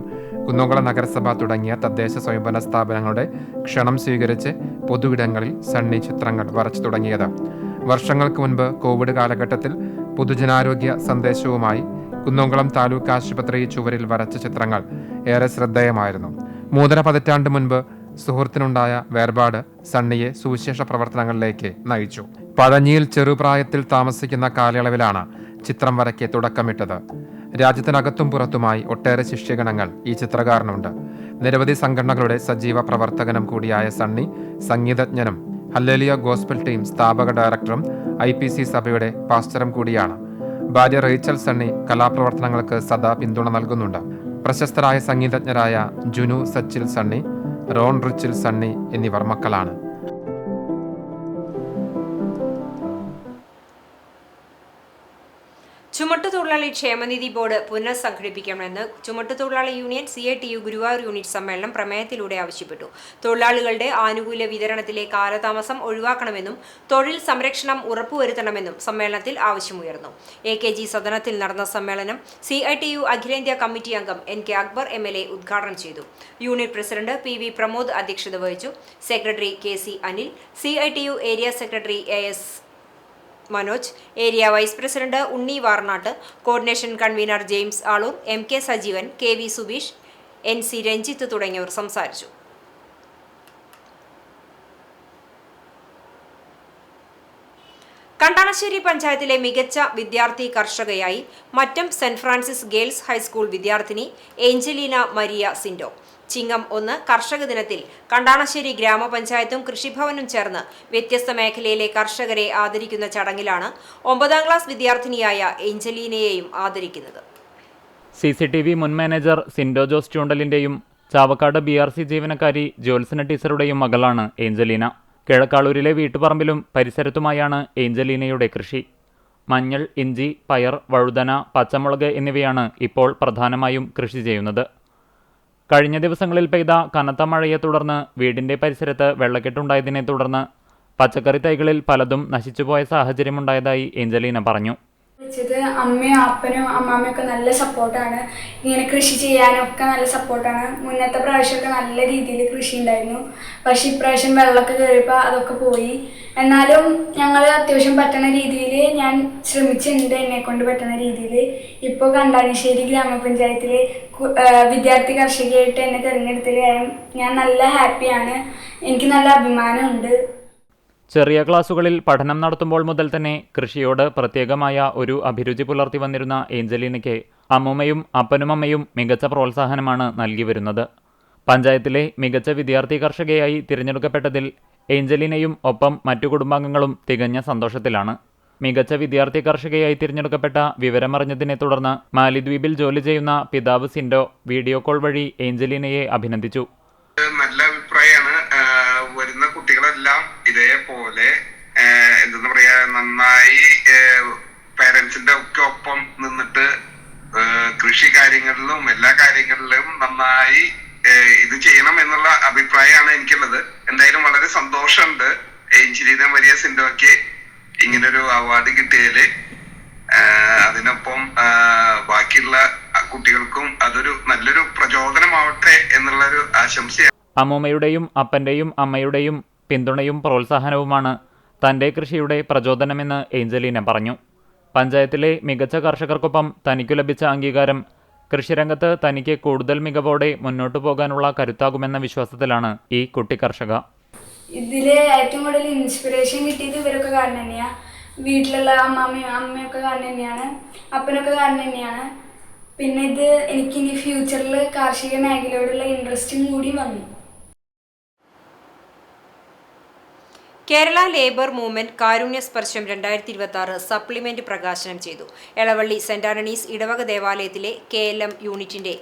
കുന്നംകുളം നഗരസഭ തുടങ്ങിയ തദ്ദേശ സ്വയംഭരണ സ്ഥാപനങ്ങളുടെ ക്ഷണം സ്വീകരിച്ച് പൊതുവിടങ്ങളിൽ സണ്ണി ചിത്രങ്ങൾ വരച്ചു തുടങ്ങിയത്. വർഷങ്ങൾക്ക് മുൻപ് കോവിഡ് കാലഘട്ടത്തിൽ പൊതുജനാരോഗ്യ സന്ദേശവുമായി കുന്നംകുളം താലൂക്ക് ആശുപത്രി ചുവരിൽ വരച്ച ചിത്രങ്ങൾ ഏറെ ശ്രദ്ധേയമായിരുന്നു. 3.5 പതിറ്റാണ്ട് മുൻപ് സുഹൃത്തിനുണ്ടായ വേർപാട് സണ്ണിയെ സുവിശേഷ പ്രവർത്തനങ്ങളിലേക്ക് നയിച്ചു. പഴഞ്ഞിയിൽ ചെറുപ്രായത്തിൽ താമസിക്കുന്ന കാലയളവിലാണ് ചിത്രം വരയ്ക്ക് തുടക്കമിട്ടത്. രാജ്യത്തിനകത്തും പുറത്തുമായി ഒട്ടേറെ ശിഷ്യഗണങ്ങൾ ഈ ചിത്രകാരനുണ്ട്. നിരവധി സംഘടനകളുടെ സജീവ പ്രവർത്തകനും കൂടിയായ സണ്ണി സംഗീതജ്ഞനും ഹല്ലേലൂയ ഗോസ്പൽ ടീം സ്ഥാപക ഡയറക്ടറും IPC സഭയുടെ പാസ്റ്ററും കൂടിയാണ്. ഭാര്യ റേച്ചൽ സണ്ണി കലാപ്രവർത്തനങ്ങൾക്ക് സദാ പിന്തുണ നൽകുന്നുണ്ട്. പ്രശസ്തരായ സംഗീതജ്ഞരായ Junu Sachil Sunny, Ron Richil Sunny എന്നിവർ മക്കളാണ്. ചുമട്ടുതൊഴിലാളി ക്ഷേമനിധി ബോർഡ് പുനഃസംഘടിപ്പിക്കണമെന്ന് ചുമട്ടുതൊഴിലാളി യൂണിയൻ CITU ഗുരുവായൂർ യൂണിറ്റ് സമ്മേളനം പ്രമേയത്തിലൂടെ ആവശ്യപ്പെട്ടു. തൊഴിലാളികളുടെ ആനുകൂല്യ വിതരണത്തിലെ കാലതാമസം ഒഴിവാക്കണമെന്നും തൊഴിൽ സംരക്ഷണം ഉറപ്പുവരുത്തണമെന്നും സമ്മേളനത്തിൽ ആവശ്യമുയർന്നു. AKG സദനത്തിൽ നടന്ന സമ്മേളനം CITU അഖിലേന്ത്യാ കമ്മിറ്റി അംഗം NK അക്ബർ MLA ഉദ്ഘാടനം ചെയ്തു. യൂണിറ്റ് പ്രസിഡന്റ് PV പ്രമോദ് അധ്യക്ഷത വഹിച്ചു. Secretary KC Anil, CITU area secretary AS Manoj, area vice president Unni Varnatt, coordination convener James Aloor, MK Sajeevan, KV Subeesh, NC Ranjith തുടങ്ങിയവർ സംസാരിച്ചു. കണ്ടാണശ്ശേരി പഞ്ചായത്തിലെ മികച്ച വിദ്യാർത്ഥി കർഷകയായി Mattam saint Francis girls high school വിദ്യാർത്ഥിനി ഏഞ്ചലീന മരിയ സിൻഡോ. ചിങ്ങം 1 കർഷക ദിനത്തിൽ കണ്ടാണശ്ശേരി ഗ്രാമപഞ്ചായത്തും കൃഷിഭവനും ചേർന്ന് വ്യത്യസ്ത മേഖലയിലെ കർഷകരെ ആദരിക്കുന്ന ചടങ്ങിലാണ് 9ാം ക്ലാസ് വിദ്യാർത്ഥിനിയായ ഏഞ്ചലീനയെയും ആദരിക്കുന്നത്. CCTV മുൻ മാനേജർ സിൻഡോ ജോസ് ചൂണ്ടലിന്റെയും ചാവക്കാട് BRC ജീവനക്കാരി ജ്യോത്സന ടീച്ചറുടെയും മകളാണ് ഏഞ്ചലീന. കിഴക്കാളൂരിലെ വീട്ടുപറമ്പിലും പരിസരത്തുമായാണ് ഏഞ്ചലീനയുടെ കൃഷി. മഞ്ഞൾ, ഇഞ്ചി, പയർ, വഴുതന, പച്ചമുളക് എന്നിവയാണ് ഇപ്പോൾ പ്രധാനമായും കൃഷി ചെയ്യുന്നത്. കഴിഞ്ഞ ദിവസങ്ങളിൽ പെയ്ത കനത്ത മഴയെ തുടർന്ന് വീടിന്റെ പരിസരത്ത് വെള്ളക്കെട്ടുണ്ടായതിനെ തുടർന്ന് പച്ചക്കറി തൈകളിൽ പലതും നശിച്ചുപോയ സാഹചര്യമുണ്ടായതായി ഏഞ്ചലീന പറഞ്ഞു. അമ്മയും അപ്പനും അമ്മാമ്മയൊക്കെ നല്ല സപ്പോർട്ടാണ്. ഇങ്ങനെ കൃഷി ചെയ്യാനൊക്കെ നല്ല സപ്പോർട്ടാണ്. മുന്നത്തെ പ്രാവശ്യമൊക്കെ നല്ല രീതിയിൽ കൃഷി ഉണ്ടായിരുന്നു. പക്ഷെ ഇപ്രാവശ്യം വെള്ളമൊക്കെ കയറിയപ്പോൾ അതൊക്കെ പോയി. എന്നാലും ഞങ്ങൾ അത്യാവശ്യം പറ്റുന്ന രീതിയിൽ ഞാൻ ശ്രമിച്ചിട്ടുണ്ട്, എന്നെക്കൊണ്ട് പറ്റുന്ന രീതിയിൽ. ഇപ്പോൾ കണ്ടാണശ്ശേരി ഗ്രാമപഞ്ചായത്തിൽ വിദ്യാർത്ഥി കർഷകയായിട്ട് എന്നെ തിരഞ്ഞെടുത്തതിൽ ഞാൻ നല്ല ഹാപ്പിയാണ്. എനിക്ക് നല്ല അഭിമാനമുണ്ട്. ചെറിയ ക്ലാസുകളിൽ പഠനം നടത്തുമ്പോൾ മുതൽ തന്നെ കൃഷിയോട് പ്രത്യേകമായ ഒരു അഭിരുചി പുലർത്തി വന്നിരുന്ന ഏഞ്ചലീനയ്ക്ക് അമ്മൂമ്മയും അപ്പനുമമ്മയും മികച്ച പ്രോത്സാഹനമാണ് നൽകി വരുന്നത്. പഞ്ചായത്തിലെ മികച്ച വിദ്യാർത്ഥി കർഷകയായി തിരഞ്ഞെടുക്കപ്പെട്ടതിൽ ഏഞ്ചലീനയും ഒപ്പം മറ്റു കുടുംബാംഗങ്ങളും തികഞ്ഞ സന്തോഷത്തിലാണ്. മികച്ച വിദ്യാർത്ഥി കർഷകയായി തിരഞ്ഞെടുക്കപ്പെട്ട വിവരമറിഞ്ഞതിനെ തുടർന്ന് മാലിദ്വീപിൽ ജോലി ചെയ്യുന്ന പിതാവ് സിൻഡോ വീഡിയോ കോൾ വഴി ഏഞ്ചലീനയെ അഭിനന്ദിച്ചു. നല്ല അഭിപ്രായമാണ്. വരുന്ന കുട്ടികളെല്ലാം ഇതേപോലെ എന്താ പറയാ, നന്നായി പേരൻസിന്റെ ഒക്കെ ഒപ്പം നിന്നിട്ട് കൃഷി കാര്യങ്ങളിലും എല്ലാ കാര്യങ്ങളിലും നന്നായി ഇത് ചെയ്യണം എന്നുള്ള അഭിപ്രായമാണ് എനിക്കുള്ളത്. എന്തായാലും വളരെ സന്തോഷമുണ്ട് ഏഞ്ചലീന മരിയ സിൻഡോയ്ക്ക് ഇങ്ങനൊരു അവാർഡ് കിട്ടിയതില്. അതിനൊപ്പം ബാക്കിയുള്ള കുട്ടികൾക്കും അതൊരു നല്ലൊരു പ്രചോദനമാവട്ടെ എന്നുള്ളൊരു ആശംസയാണ്. അമ്മൂമ്മയുടെയും അപ്പന്റെയും അമ്മയുടെയും പിന്തുണയും പ്രോത്സാഹനവുമാണ് തന്റെ കൃഷിയുടെ പ്രചോദനമെന്ന് ഏഞ്ചലീന പറഞ്ഞു. പഞ്ചായത്തിലെ മികച്ച കർഷകർക്കൊപ്പം തനിക്കു ലഭിച്ച അംഗീകാരം കൃഷിരംഗത്ത് തനിക്ക് കൂടുതൽ മികവോടെ മുന്നോട്ടു പോകാനുള്ള കരുത്താകുമെന്ന വിശ്വാസത്തിലാണ് ഈ കുട്ടി കർഷക. ഇതില് ഏറ്റവും കൂടുതൽ ഇൻസ്പിറേഷൻ കിട്ടിയത് ഇവരൊക്കെ കാരണം തന്നെയാണ്. വീട്ടിലുള്ള അമ്മയൊക്കെ കാരണം തന്നെയാണ്, അപ്പനൊക്കെ കാരണം തന്നെയാണ്. പിന്നെ ഇത് എനിക്കിനി ഫ്യൂച്ചറിൽ കാർഷിക മേഖലയോടുള്ള ഇൻട്രസ്റ്റും കൂടി വന്നു. കേരള ലേബർ മൂവ്മെന്റ് കാരുണ്യ സ്പർശം 2026 സപ്ലിമെന്റ് പ്രകാശനം ചെയ്തു. എളവള്ളി സെന്റ് ആന്റണീസ് ഇടവക ദേവാലയത്തിലെ KLM യൂണിറ്റിന്റെ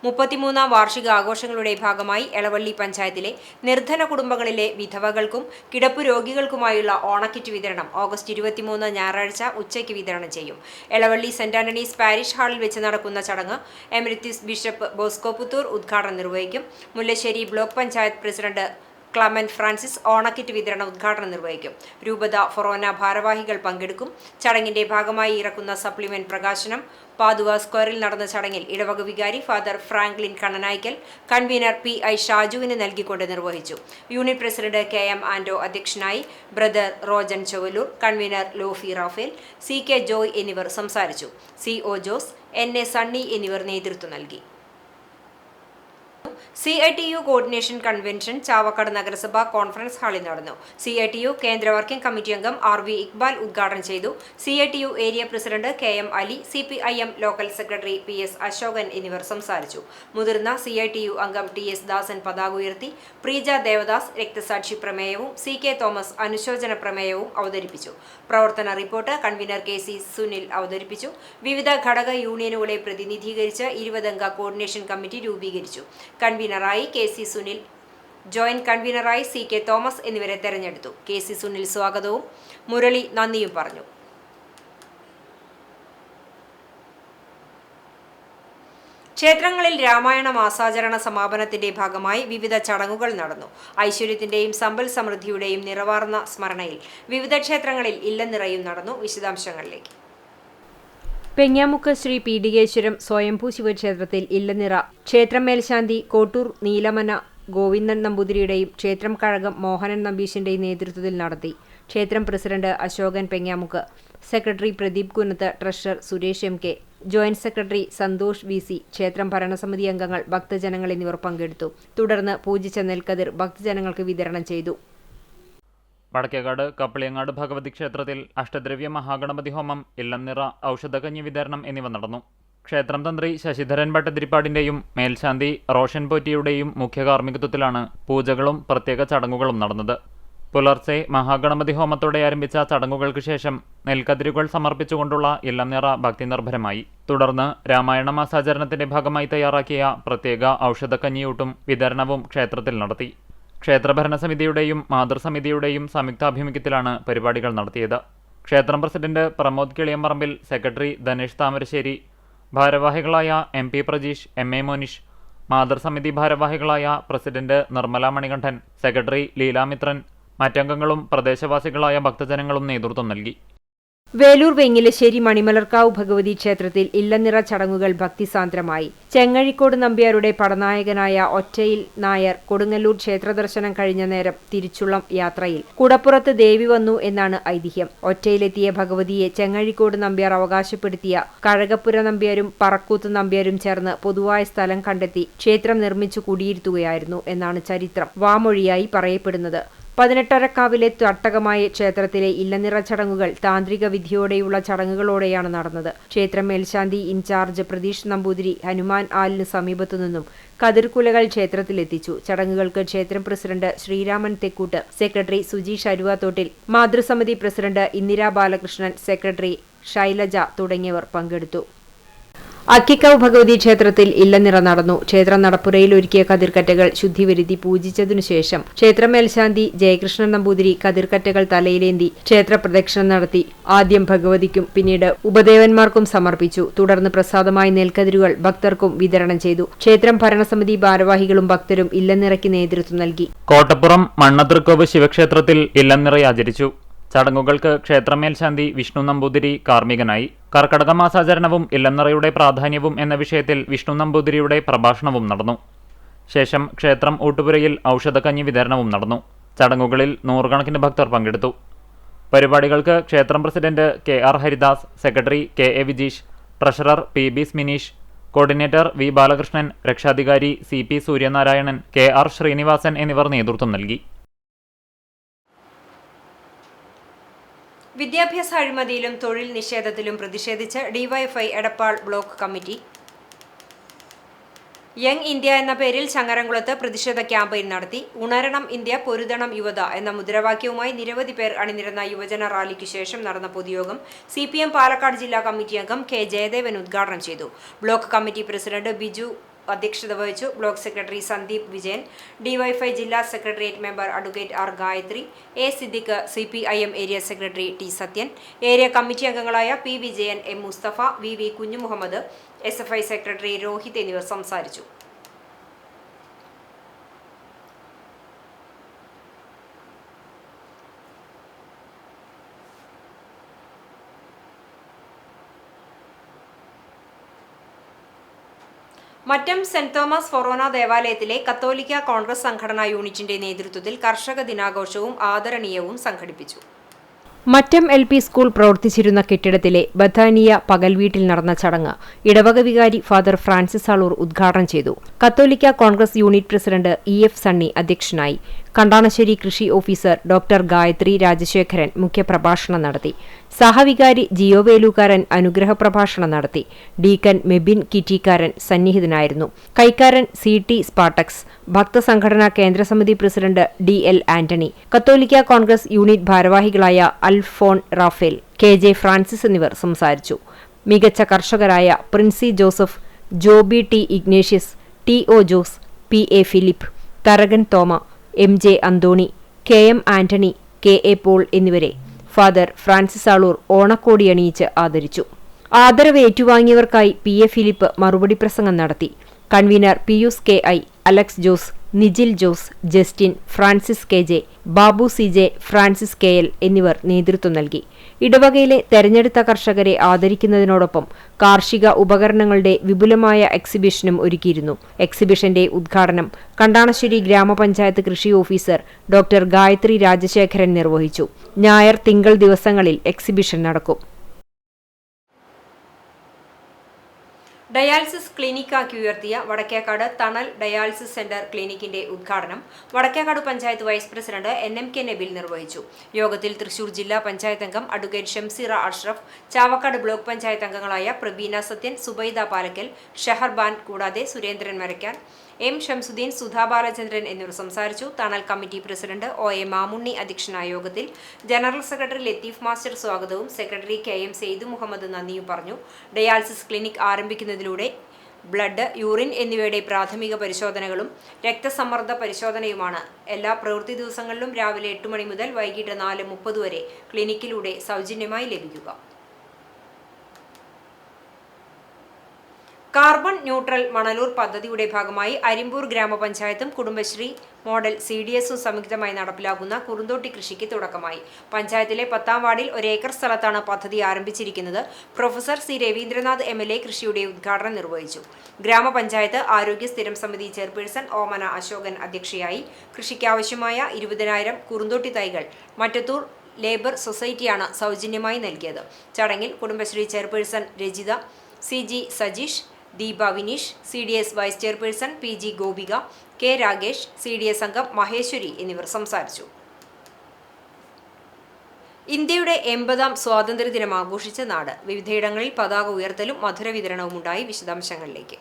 33ാം വാർഷിക ആഘോഷങ്ങളുടെ ഭാഗമായി എളവള്ളി പഞ്ചായത്തിലെ നിർധന കുടുംബങ്ങളിലെ വിധവകൾക്കും കിടപ്പു രോഗികൾക്കുമായുള്ള ഓണക്കിറ്റ് വിതരണം ഓഗസ്റ്റ് 23 ഞായറാഴ്ച ഉച്ചയ്ക്ക് വിതരണം ചെയ്യും. എളവള്ളി സെന്റ് ആന്റണീസ് പാരിഷ് ഹാളിൽ വെച്ച് നടക്കുന്ന ചടങ്ങ് എമരിറ്റസ് ബിഷപ്പ് ബോസ്കോ പുത്തൂർ ഉദ്ഘാടനം നിർവഹിക്കും. Mullassery block panchayat president Clement Francis ഓണക്കിറ്റ് വിതരണ ഉദ്ഘാടനം നിർവഹിക്കും. രൂപത ഫൊറോന ഭാരവാഹികൾ പങ്കെടുക്കും. ചടങ്ങിന്റെ ഭാഗമായി ഇറക്കുന്ന സപ്ലിമെന്റ് പ്രകാശനം പാതുവ സ്ക്വയറിൽ നടന്ന ചടങ്ങിൽ ഇടവക വികാരി father Franklin Kannanaikkal convener PI ഷാജുവിന് നൽകിക്കൊണ്ട് നിർവഹിച്ചു. യൂണിറ്റ് പ്രസിഡന്റ് KM ആൻഡോ അധ്യക്ഷനായി. Brother Rojan Chovvallur, convener Lofi Raphael, CK Joy എന്നിവർ സംസാരിച്ചു. CO ജോസ്, NA സണ്ണി എന്നിവർ നേതൃത്വം നൽകി. CITU കോർഡിനേഷൻ കൺവെൻഷൻ ചാവക്കാട് നഗരസഭ കോൺഫറൻസ് ഹാളിൽ നടന്നു. CITU കേന്ദ്ര വർക്കിംഗ് കമ്മിറ്റി അംഗം RV ഇക്ബാൽ ഉദ്ഘാടനം ചെയ്തു. CITU area president KM Ali, CPIM local secretary PS Ashokan എന്നിവർ സംസാരിച്ചു. മുതിർന്ന CITU അംഗം TS ദാസൻ പതാക ഉയർത്തി. പ്രീജ ദേവദാസ് രക്തസാക്ഷി പ്രമേയവും CK തോമസ് അനുശോചന പ്രമേയവും അവതരിപ്പിച്ചു. പ്രവർത്തന റിപ്പോർട്ട് കൺവീനർ KC സുനിൽ അവതരിപ്പിച്ചു. വിവിധ ഘടക യൂണിയനുകളെ പ്രതിനിധീകരിച്ച് 20 അംഗ കോർഡിനേഷൻ കമ്മിറ്റി രൂപീകരിച്ചു. കൺവീനറായി KC സുനിൽ, ജോയിന്റ് കൺവീനറായി CK തോമസ് എന്നിവരെ തെരഞ്ഞെടുത്തു. KC സുനിൽ സ്വാഗതവും മുരളി നന്ദിയും പറഞ്ഞു. ക്ഷേത്രങ്ങളിൽ രാമായണ മാസാചരണ സമാപനത്തിന്റെ ഭാഗമായി വിവിധ ചടങ്ങുകൾ നടന്നു. ഐശ്വര്യത്തിന്റെയും സമ്പൽ സമൃദ്ധിയുടെയും നിറവാർന്ന സ്മരണയിൽ വിവിധ ക്ഷേത്രങ്ങളിൽ ഇല്ലനിറയും നടന്നു. വിശദാംശങ്ങളിലേക്ക്. പെങ്ങാമുക്ക് ശ്രീ പീഡികേശ്വരം സ്വയംഭൂ ശിവക്ഷേത്രത്തിൽ ഇല്ലനിറ ക്ഷേത്രം മേൽശാന്തി കോട്ടൂർ നീലമന ഗോവിന്ദൻ നമ്പൂതിരിയുടെയും ക്ഷേത്രം കഴകം മോഹനൻ നമ്പീശിന്റെയും നേതൃത്വത്തിൽ നടത്തി. ക്ഷേത്രം president Ashokan Pengamuck, secretary Pradeep Kunnath, treasurer Suresh M K, joint secretary Santhosh V C, ക്ഷേത്രം ഭരണസമിതി അംഗങ്ങൾ, ഭക്തജനങ്ങൾ എന്നിവർ പങ്കെടുത്തു. തുടർന്ന് പൂജിച്ച നെൽക്കതിർ ഭക്തജനങ്ങൾക്ക് വിതരണം ചെയ്തു. വടക്കേകാട് കപ്പളിയങ്ങാട് ഭഗവതി ക്ഷേത്രത്തിൽ അഷ്ടദ്രവ്യ മഹാഗണപതി ഹോമം, ഇല്ലംനിറ, ഔഷധകഞ്ഞി വിതരണം എന്നിവ നടന്നു. ക്ഷേത്രം തന്ത്രി ശശിധരൻ ഭട്ടതിരിപ്പാടിന്റെയും മേൽശാന്തി റോഷൻ പോറ്റിയുടെയും മുഖ്യ കാർമ്മികത്വത്തിലാണ് പൂജകളും പ്രത്യേക ചടങ്ങുകളും നടന്നത്. പുലർച്ചെ മഹാഗണപതി ഹോമത്തോടെ ആരംഭിച്ച ചടങ്ങുകൾക്ക് ശേഷം നെൽക്കതിരുകൾ സമർപ്പിച്ചുകൊണ്ടുള്ള ഇല്ലംനിറ ഭക്തിനിർഭരമായി. തുടർന്ന് രാമായണ മാസാചരണത്തിന്റെ ഭാഗമായി തയ്യാറാക്കിയ പ്രത്യേക ഔഷധക്കഞ്ഞിയൂട്ടും വിതരണവും ക്ഷേത്രത്തിൽ നടത്തി. ക്ഷേത്ര ഭരണസമിതിയുടെയും മാതൃസമിതിയുടെയും സംയുക്താഭിമുഖ്യത്തിലാണ് പരിപാടികൾ നടത്തിയത്. ക്ഷേത്രം പ്രസിഡന്റ് പ്രമോദ് കിളിയമ്പറമ്പിൽ, സെക്രട്ടറി ധനേഷ് താമരശ്ശേരി, ഭാരവാഹികളായ MP പ്രജീഷ്, MA മോനിഷ്, മാതൃസമിതി ഭാരവാഹികളായ പ്രസിഡന്റ് നിർമ്മല മണികണ്ഠൻ, സെക്രട്ടറി ലീലാമിത്രൻ, മറ്റംഗങ്ങളും പ്രദേശവാസികളായ ഭക്തജനങ്ങളും നേതൃത്വം നൽകി. വേലൂർ വെങ്ങിലശ്ശേരി മണിമലർക്കാവ് ഭഗവതി ക്ഷേത്രത്തിൽ ഇല്ലനിറ ചടങ്ങുകൾ ഭക്തിസാന്ദ്രമായി. ചെങ്ങഴിക്കോട് നമ്പ്യാരുടെ പടനായകനായ ഒറ്റയിൽ നായർ കൊടുങ്ങല്ലൂർ ക്ഷേത്രദർശനം കഴിഞ്ഞ നേരം തിരിച്ചുള്ള യാത്രയിൽ കുടപ്പുറത്ത് ദേവി വന്നു എന്നാണ് ഐതിഹ്യം. ഒറ്റയിലെത്തിയ ഭഗവതിയെ ചെങ്ങഴിക്കോട് നമ്പ്യാർ അവകാശപ്പെടുത്തിയ കഴകപ്പുര നമ്പ്യാരും പറക്കൂത്ത് നമ്പ്യാരും ചേർന്ന് പൊതുവായ സ്ഥലം കണ്ടെത്തി ക്ഷേത്രം നിർമ്മിച്ചു കുടിയിരുത്തുകയായിരുന്നു എന്നാണ് ചരിത്രം വാമൊഴിയായി പറയപ്പെടുന്നത്. 18കാവിലെ തട്ടകമായ ക്ഷേത്രത്തിലെ ഇല്ലനിറ ചടങ്ങുകൾ താന്ത്രിക വിധിയോടെയുള്ള ചടങ്ങുകളോടെയാണ് നടന്നത്. ക്ഷേത്രം മേൽശാന്തി ഇൻചാർജ് പ്രതീഷ് നമ്പൂതിരി ഹനുമാൻ ആലിന് സമീപത്തുനിന്നും കതിർക്കുലകൾ ക്ഷേത്രത്തിലെത്തിച്ചു. ചടങ്ങുകൾക്ക് ക്ഷേത്രം പ്രസിഡന്റ് ശ്രീരാമൻ തെക്കൂട്ട്, സെക്രട്ടറി സുജീഷ് അരുവാത്തോട്ടിൽ, മാതൃസമിതി പ്രസിഡന്റ് ഇന്ദിരാ ബാലകൃഷ്ണൻ, സെക്രട്ടറി ശൈലജ തുടങ്ങിയവർ പങ്കെടുത്തു. അക്കിക്കാവ് ഭഗവതി ക്ഷേത്രത്തിൽ ഇല്ലനിറ നടന്നു. ക്ഷേത്രം നടപ്പുരയിൽ ഒരുക്കിയ കതിർക്കറ്റകൾ ശുദ്ധിവരുത്തി പൂജിച്ചതിനുശേഷം ക്ഷേത്രം മേൽശാന്തി ജയകൃഷ്ണൻ നമ്പൂതിരി കതിർക്കറ്റകൾ തലയിലേന്തി ക്ഷേത്ര പ്രദക്ഷിണം നടത്തി. ആദ്യം ഭഗവതിക്കും പിന്നീട് ഉപദേവന്മാർക്കും സമർപ്പിച്ചു. തുടർന്ന് പ്രസാദമായി നെൽക്കതിരുകൾ ഭക്തർക്കും വിതരണം ചെയ്തു. ക്ഷേത്രം ഭരണസമിതി ഭാരവാഹികളും ഭക്തരും ഇല്ലനിറയ്ക്ക് നേതൃത്വം നൽകി. കോട്ടപ്പുറം മണ്ണതൃക്കോവ് ശിവക്ഷേത്രത്തിൽ ഇല്ലംനിറ ആചരിച്ചു. ചടങ്ങുകൾക്ക് ക്ഷേത്രം മേൽശാന്തി വിഷ്ണു നമ്പൂതിരി കാർമ്മികനായി. കർക്കടക മാസാചരണവും ഇല്ലംനിറയുടെ പ്രാധാന്യവും എന്ന വിഷയത്തിൽ വിഷ്ണു നമ്പൂതിരിയുടെ പ്രഭാഷണവും നടന്നു. ശേഷം ക്ഷേത്രം ഊട്ടുപുരയിൽ ഔഷധക്കഞ്ഞി വിതരണവും നടന്നു. ചടങ്ങുകളിൽ നൂറുകണക്കിന് ഭക്തർ പങ്കെടുത്തു. പരിപാടികൾക്ക് ക്ഷേത്രം president KR Haridas, secretary KA Vijeesh, treasurer PB Smineesh, coordinator V Balakrishnan, രക്ഷാധികാരി CP സൂര്യനാരായണൻ, KR ശ്രീനിവാസൻ എന്നിവർ നേതൃത്വം നൽകി. വിദ്യാഭ്യാസ അഴിമതിയിലും തൊഴിൽ നിഷേധത്തിലും പ്രതിഷേധിച്ച് DYFI Edappal block committee young India എന്ന പേരിൽ ചങ്ങരംകുളത്ത് പ്രതിഷേധ ക്യാമ്പയിൻ നടത്തി. ഉണരണം ഇന്ത്യ, പൊരുതണം യുവത എന്ന മുദ്രാവാക്യവുമായി നിരവധി പേർ അണിനിരന്ന യുവജന റാലിക്ക് ശേഷം നടന്ന പൊതുയോഗം CPM പാലക്കാട് ജില്ലാ കമ്മിറ്റി അംഗം K ജയദേവൻ ഉദ്ഘാടനം ചെയ്തു. ബ്ലോക്ക് കമ്മിറ്റി പ്രസിഡന്റ് ബിജു അധ്യക്ഷത വഹിച്ചു. Block secretary Sandeep Vijayan, DYFI ജില്ലാ secretariat member advocate R Gayathri, A Siddique, CPIM area secretary T Sathyan, area committee അംഗങ്ങളായ P Vijayan, M Musthafa, VV Kunjumuhammed, SFI secretary Rohith എന്നിവർ സംസാരിച്ചു. മറ്റം സെന്റ് തോമസ് ഫൊറോന ദേവാലയത്തിലെ കത്തോലിക്ക കോൺഗ്രസ് സംഘടനാ യൂണിറ്റിന്റെ നേതൃത്വത്തിൽ കർഷക ദിനാഘോഷവും ആദരണീയവും സംഘടിപ്പിച്ചു. മറ്റം LP സ്കൂൾ പ്രവർത്തിച്ചിരുന്ന കെട്ടിടത്തിലെ ബഥാനിയ പകൽ വീട്ടിൽ നടന്ന ചടങ്ങ് ഇടവക വികാരി ഫാദർ ഫ്രാൻസിസ് ആളൂർ ഉദ്ഘാടനം ചെയ്തു. കത്തോലിക്ക Congress unit president EF Sunny അധ്യക്ഷനായി. കണ്ടാണശ്ശേരി കൃഷി ഓഫീസർ ഡോക്ടർ ഗായത്രി രാജശേഖരൻ മുഖ്യപ്രഭാഷണം നടത്തി. സഹവികാരി ജിയോ വേലൂക്കാരൻ അനുഗ്രഹ പ്രഭാഷണം നടത്തി. ഡീക്കൻ മെബിൻ കിറ്റിക്കാരൻ സന്നിഹിതനായിരുന്നു. കൈക്കാരൻ CT സ്പാർട്ടക്സ്, ഭക്തസംഘടനാ കേന്ദ്രസമിതി പ്രസിഡന്റ് DL ആന്റണി, കത്തോലിക്ക കോൺഗ്രസ് യൂണിറ്റ് ഭാരവാഹികളായ അൽഫോൺ റാഫേൽ, KJ ഫ്രാൻസിസ് എന്നിവർ സംസാരിച്ചു. മികച്ച കർഷകരായ Princy Joseph, Joby T Ignatius, TO Jose, PA Philip, Tharakan Thoma, MJ Anthoni, KM Antony, KA Paul എന്നിവരെ ഫാദർ ഫ്രാൻസിസ് ആളൂർ ഓണക്കോടി അണിയിച്ച് ആദരിച്ചു. ആദരവ് ഏറ്റുവാങ്ങിയവർക്കായി PA ഫിലിപ്പ് മറുപടി പ്രസംഗം നടത്തി. Convener Pius KI, Alex Jose, Nijil Jose, Justin, Francis KJ, Babu CJ, Francis KL എന്നിവർ നേതൃത്വം നൽകി. ഇടവകയിലെ തെരഞ്ഞെടുത്ത കർഷകരെ ആദരിക്കുന്നതിനോടൊപ്പം കാർഷിക ഉപകരണങ്ങളുടെ വിപുലമായ എക്സിബിഷനും ഒരുക്കിയിരുന്നു. എക്സിബിഷന്റെ ഉദ്ഘാടനം കണ്ടാണശ്ശേരി ഗ്രാമപഞ്ചായത്ത് കൃഷി ഓഫീസർ ഡോക്ടർ ഗായത്രി രാജശേഖരൻ നിർവഹിച്ചു. ഞായർ, തിങ്കൾ ദിവസങ്ങളിൽ എക്സിബിഷൻ നടക്കും. ഡയാലിസിസ് ക്ലിനിക്കാക്കി ഉയർത്തിയ വടക്കേക്കാട് തണൽ ഡയാലിസിസ് സെന്റർ ക്ലിനിക്കിന്റെ ഉദ്ഘാടനം Vadakkekad panchayat vice president NMK Nabil നിർവഹിച്ചു. യോഗത്തിൽ തൃശൂർ ജില്ലാ പഞ്ചായത്ത് അംഗം അഡ്വക്കേറ്റ് ഷംസീറ അഷ്റഫ്, ചാവക്കാട് ബ്ലോക്ക് പഞ്ചായത്ത് അംഗങ്ങളായ പ്രബീന സത്യൻ, സുബൈദ പാലക്കൽ, ഷഹർബാൻ കൂടാതെ സുരേന്ദ്രൻ മരക്കാൻ, M ഷംസുദ്ദീൻ, സുധാ ബാലചന്ദ്രൻ എന്നിവർ സംസാരിച്ചു. തണൽ കമ്മിറ്റി പ്രസിഡന്റ് OA മാമുണ്ണി അധ്യക്ഷനായ യോഗത്തിൽ ജനറൽ സെക്രട്ടറി ലത്തീഫ് മാസ്റ്റർ സ്വാഗതവും സെക്രട്ടറി KM സെയ്ദ് മുഹമ്മദ് നന്ദിയും പറഞ്ഞു. ഡയാലിസിസ് ക്ലിനിക് ആരംഭിക്കുന്നതിലൂടെ ബ്ലഡ്, യൂറിൻ എന്നിവയുടെ പ്രാഥമിക പരിശോധനകളും രക്തസമ്മർദ്ദ പരിശോധനയുമാണ് എല്ലാ പ്രവൃത്തി ദിവസങ്ങളിലും രാവിലെ 8 മണി മുതൽ വൈകിട്ട് 4:30 വരെ ക്ലിനിക്കിലൂടെ സൗജന്യമായി ലഭിക്കുക. കാർബൺ ന്യൂട്രൽ മണലൂർ പദ്ധതിയുടെ ഭാഗമായി അരിമ്പൂർ ഗ്രാമപഞ്ചായത്തും കുടുംബശ്രീ മോഡൽ CDSഉം സംയുക്തമായി നടപ്പിലാക്കുന്ന കുറുന്തോട്ടി കൃഷിക്ക് തുടക്കമായി. പഞ്ചായത്തിലെ 10ാം വാർഡിൽ 1 ഏക്കർ സ്ഥലത്താണ് പദ്ധതി ആരംഭിച്ചിരിക്കുന്നത്. പ്രൊഫസർ C രവീന്ദ്രനാഥ് MLA കൃഷിയുടെ ഉദ്ഘാടനം നിർവഹിച്ചു. ഗ്രാമപഞ്ചായത്ത് ആരോഗ്യ സ്ഥിരം സമിതി ചെയർപേഴ്സൺ ഓമന അശോകൻ അധ്യക്ഷയായി. കൃഷിക്കാവശ്യമായ 20,000 കുറുന്തോട്ടി തൈകൾ മറ്റത്തൂർ ലേബർ സൊസൈറ്റിയാണ് സൗജന്യമായി നൽകിയത്. ചടങ്ങിൽ Kudumbashree chairperson Rajitha, CG Sajeesh, Deepa Vineesh, CDS vice chairperson PG Gopika, K Ragesh, CDS അംഗം മഹേശ്വരി എന്നിവർ സംസാരിച്ചു. ഇന്ത്യയുടെ 80ാം സ്വാതന്ത്ര്യദിനം ആഘോഷിച്ച നാട്. വിവിധയിടങ്ങളിൽ പതാക ഉയർത്തലും മധുര വിതരണവും ഉണ്ടായി. വിശദാംശങ്ങളിലേക്ക്.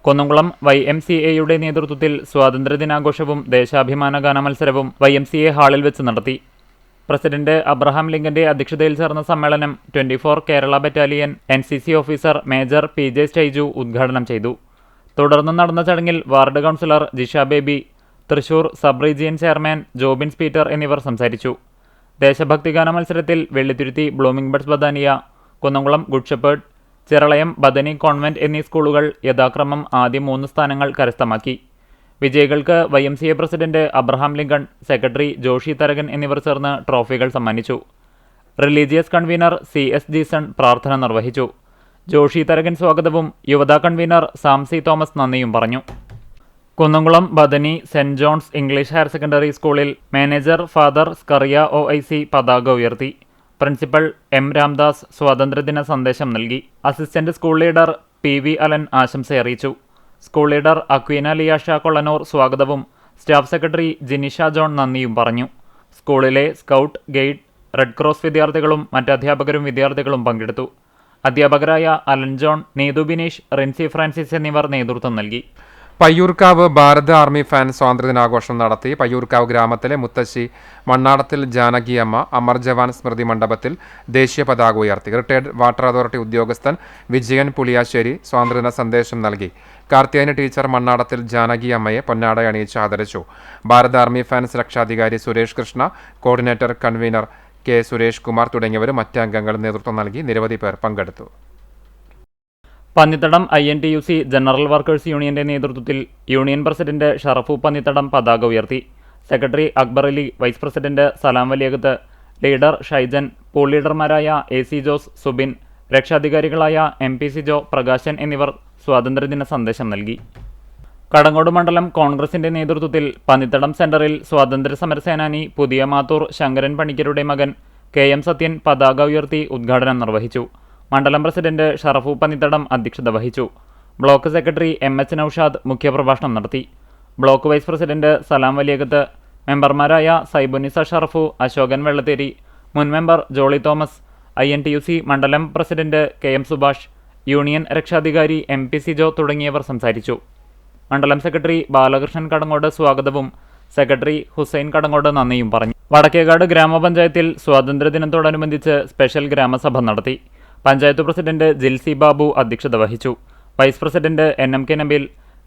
കുന്നംകുളം YMCAയുടെ നേതൃത്വത്തിൽ സ്വാതന്ത്ര്യദിനാഘോഷവും ദേശാഭിമാന ഗാന മത്സരവും YMCA ഹാളിൽ വെച്ച് നടത്തി. പ്രസിഡന്റ് അബ്രഹാം ലിങ്കന്റെ അധ്യക്ഷതയിൽ ചേർന്ന സമ്മേളനം 24 Kerala battalion NCC officer major PJ Stiju ഉദ്ഘാടനം ചെയ്തു. തുടർന്ന് നടന്ന ചടങ്ങിൽ ward councillor Jisha Baby, Thrissur sub region chairman Jobins Peter എന്നിവർ സംസാരിച്ചു. ദേശഭക്തിഗാന മത്സരത്തിൽ Vellithuruthy blooming buds Bethania, Kunnamkulam good shepherd, Chiralayam Bethany convent എന്നീ സ്കൂളുകൾ യഥാക്രമം ആദ്യ 3 സ്ഥാനങ്ങൾ കരസ്ഥമാക്കി. വിജയികൾക്ക് YMCA president Abraham Lincoln, secretary Joshy Tharakan എന്നിവർ ചേർന്ന് ട്രോഫികൾ സമ്മാനിച്ചു. റിലീജിയസ് കൺവീനർ CS ജീസൺ പ്രാർത്ഥന നിർവഹിച്ചു. ജോഷി തരകൻ സ്വാഗതവും യുവതാ കൺവീനർ സാംസി തോമസ് നന്ദിയും പറഞ്ഞു. Kunnamkulam Bethany saint John's English higher secondary സ്കൂളിൽ മാനേജർ ഫാദർ സ്കറിയ OIC പതാക ഉയർത്തി. പ്രിൻസിപ്പൽ M രാംദാസ് സ്വാതന്ത്ര്യദിന സന്ദേശം നൽകി. Assistant school leader PV Alan ആശംസയറിയിച്ചു. സ്കൂൾ ലീഡർ അക്വീന ലിയാഷ കൊള്ളനൂർ സ്വാഗതവും സ്റ്റാഫ് സെക്രട്ടറി ജിനിഷ ജോൺ നന്ദിയും പറഞ്ഞു. സ്കൂളിലെ സ്കൗട്ട്, ഗൈഡ്, റെഡ് ക്രോസ് വിദ്യാർത്ഥികളും മറ്റ് അധ്യാപകരും വിദ്യാർത്ഥികളും പങ്കെടുത്തു. അധ്യാപകരായ Alan John, Neethu Bineesh, Rincy Francis എന്നിവർ നേതൃത്വം നൽകി. പയ്യൂർക്കാവ് ഭാരത് ആർമി ഫാൻ സ്വാതന്ത്ര്യദിനാഘോഷം നടത്തി. പയ്യൂർക്കാവ് ഗ്രാമത്തിലെ മുത്തശ്ശി മണ്ണാടത്തിൽ ജാനകിയമ്മ അമർ ജവാൻ സ്മൃതി മണ്ഡപത്തിൽ ദേശീയ പതാക ഉയർത്തി. റിട്ടയർഡ് വാട്ടർ അതോറിറ്റി ഉദ്യോഗസ്ഥൻ വിജയൻ പുളിയാശ്ശേരി സ്വാതന്ത്ര്യദിന സന്ദേശം നൽകി. കാർത്തിയാനി ടീച്ചർ മണ്ണാടത്തിൽ ജാനകിയമ്മയെ പൊന്നാട അണിയിച്ച് ആദരിച്ചു. ഭാരത് ആർമി ഫാൻസ് രക്ഷാധികാരി Suresh Krishna, coordinator convener K Suresh Kumar തുടങ്ങിയവരും മറ്റ് അംഗങ്ങൾ നേതൃത്വം നൽകി. നിരവധി പേർ പങ്കെടുത്തു. പന്നിത്തടം INTUC ജനറൽ വർക്കേഴ്സ് യൂണിയന്റെ നേതൃത്വത്തിൽ യൂണിയൻ പ്രസിഡന്റ് ഷറഫു പന്നിത്തടം പതാക ഉയർത്തി. Secretary Akbar Ali, vice president Salam Valiyakath, leader Shaijan, pool ലീഡർമാരായ AC ജോസ്, സുബിൻ, രക്ഷാധികാരികളായ MP സിജോ, പ്രകാശൻ എന്നിവർ സ്വാതന്ത്ര്യദിന സന്ദേശം നൽകി. കടങ്ങോട് മണ്ഡലം കോൺഗ്രസിന്റെ നേതൃത്വത്തിൽ പന്നിത്തടം സെന്ററിൽ സ്വാതന്ത്ര്യ സമരസേനാനി പുതിയ മാത്തൂർ ശങ്കരൻ പണിക്കരുടെ മകൻ KM സത്യൻ പതാക ഉയർത്തി ഉദ്ഘാടനം നിർവഹിച്ചു. മണ്ഡലം പ്രസിഡന്റ് ഷറഫു പന്നിത്തടം അധ്യക്ഷത വഹിച്ചു. ബ്ലോക്ക് സെക്രട്ടറി MH നൌഷാദ് മുഖ്യപ്രഭാഷണം നടത്തി. Block vice president Salam Valiyakath, മെമ്പർമാരായ സൈബുനിസ ഷറഫു, അശോകൻ വെള്ളത്തേരി, മുൻ മെമ്പർ ജോളി തോമസ്, INTUC മണ്ഡലം പ്രസിഡന്റ് KM സുഭാഷ്, യൂണിയൻ രക്ഷാധികാരി MP സിജോ തുടങ്ങിയവർ സംസാരിച്ചു. മണ്ഡലം സെക്രട്ടറി ബാലകൃഷ്ണൻ കടങ്ങോട് സ്വാഗതവും സെക്രട്ടറി ഹുസൈൻ കടങ്ങോട് നന്ദിയും പറഞ്ഞു. വടക്കേകാട് ഗ്രാമപഞ്ചായത്തിൽ സ്വാതന്ത്ര്യദിനത്തോടനുബന്ധിച്ച് സ്പെഷ്യൽ ഗ്രാമസഭ നടത്തി. പഞ്ചായത്ത് പ്രസിഡന്റ് ജിൽസി ബാബു അധ്യക്ഷത വഹിച്ചു. വൈസ് പ്രസിഡന്റ് NMK നബീൽ,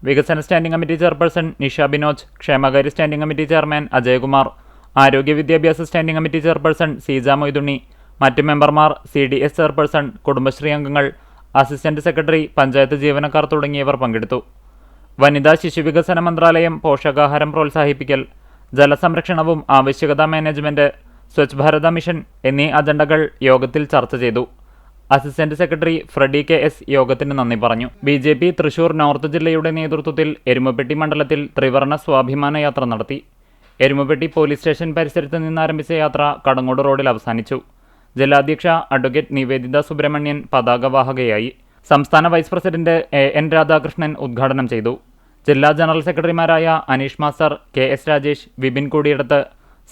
വികസന standing committee chairperson Nisha Binoj, ക്ഷേമകാര്യ സ്റ്റാൻഡിംഗ് കമ്മിറ്റി ചെയർമാൻ അജയകുമാർ, ആരോഗ്യ വിദ്യാഭ്യാസ standing committee chairperson Seeja Moythunni, മറ്റ് മെമ്പർമാർ, CDS ചെയർപേഴ്സൺ, കുടുംബശ്രീ അംഗങ്ങൾ, അസിസ്റ്റന്റ് സെക്രട്ടറി, പഞ്ചായത്ത് ജീവനക്കാർ തുടങ്ങിയവർ പങ്കെടുത്തു. വനിതാ ശിശുവികസന മന്ത്രാലയം പോഷകാഹാരം പ്രോത്സാഹിപ്പിക്കൽ, ജലസംരക്ഷണവും ആവശ്യകതാ മാനേജ്മെന്റ്, സ്വച്ഛ് ഭാരത മിഷൻ എന്നീ അജണ്ടകൾ യോഗത്തിൽ ചർച്ച ചെയ്തു. അസിസ്റ്റന്റ് സെക്രട്ടറി ഫ്രെഡി KS യോഗത്തിന് നന്ദി പറഞ്ഞു. BJP തൃശൂർ നോർത്ത് ജില്ലയുടെ നേതൃത്വത്തിൽ എരുമപ്പെട്ടി മണ്ഡലത്തിൽ ത്രിവർണ സ്വാഭിമാന യാത്ര നടത്തി. എരുമപ്പെട്ടി പോലീസ് സ്റ്റേഷൻ പരിസരത്ത് നിന്നാരംഭിച്ച യാത്ര കടങ്ങോട് റോഡിൽ അവസാനിച്ചു. ജില്ലാധ്യക്ഷ അഡ്വക്കേറ്റ് നിവേദിത സുബ്രഹ്മണ്യൻ പതാകവാഹകയായി. സംസ്ഥാന വൈസ് പ്രസിഡന്റ് AN രാധാകൃഷ്ണൻ ഉദ്ഘാടനം ചെയ്തു. ജില്ലാ ജനറൽ സെക്രട്ടറിമാരായ അനീഷ് മാസ്റ്റർ, KS രാജേഷ്, വിപിൻ കൂടിയിടത്ത്,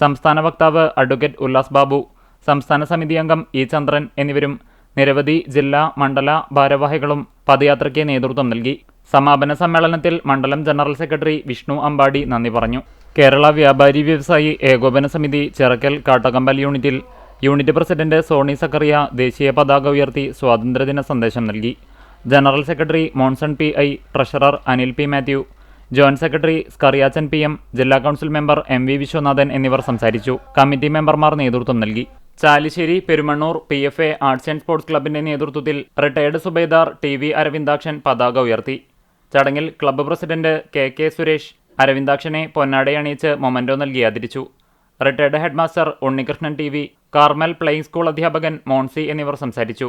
സംസ്ഥാന വക്താവ് അഡ്വക്കേറ്റ് ഉല്ലാസ് ബാബു, സംസ്ഥാന സമിതി അംഗം E ചന്ദ്രൻ എന്നിവരും നിരവധി ജില്ലാ മണ്ഡല ഭാരവാഹികളും പദയാത്രയ്ക്ക് നേതൃത്വം നൽകി. സമാപന സമ്മേളനത്തിൽ മണ്ഡലം ജനറൽ സെക്രട്ടറി വിഷ്ണു അമ്പാടി നന്ദി പറഞ്ഞു. കേരള വ്യാപാരി വ്യവസായി ഏകോപന സമിതി ചിറക്കൽ കാട്ടകമ്പൽ യൂണിറ്റ് പ്രസിഡന്റ് സോണി സക്കറിയ ദേശീയ പതാക ഉയർത്തി സ്വാതന്ത്ര്യദിന സന്ദേശം നൽകി. General secretary Monson PI, treasurer Anil P Mathew, joint secretary Skariachan PM, ജില്ലാ കൗൺസിൽ മെമ്പർ MV വിശ്വനാഥൻ എന്നിവർ സംസാരിച്ചു. കമ്മിറ്റി മെമ്പർമാർ നേതൃത്വം നൽകി. Chalissery Perumannur PFA arts and sports ക്ലബിന്റെ നേതൃത്വത്തിൽ റിട്ടയർഡ് സുബേദാർ TV അരവിന്ദാക്ഷൻ പതാക ഉയർത്തി. ചടങ്ങിൽ ക്ലബ്ബ് പ്രസിഡന്റ് KK സുരേഷ് അരവിന്ദാക്ഷനെ പൊന്നാടയണിയിച്ച് മൊമന്റോ നൽകി ആദരിച്ചു. Retired headmaster Unnikrishnan TV, Carmel playing school അധ്യാപകൻ മോൺസി എന്നിവർ സംസാരിച്ചു.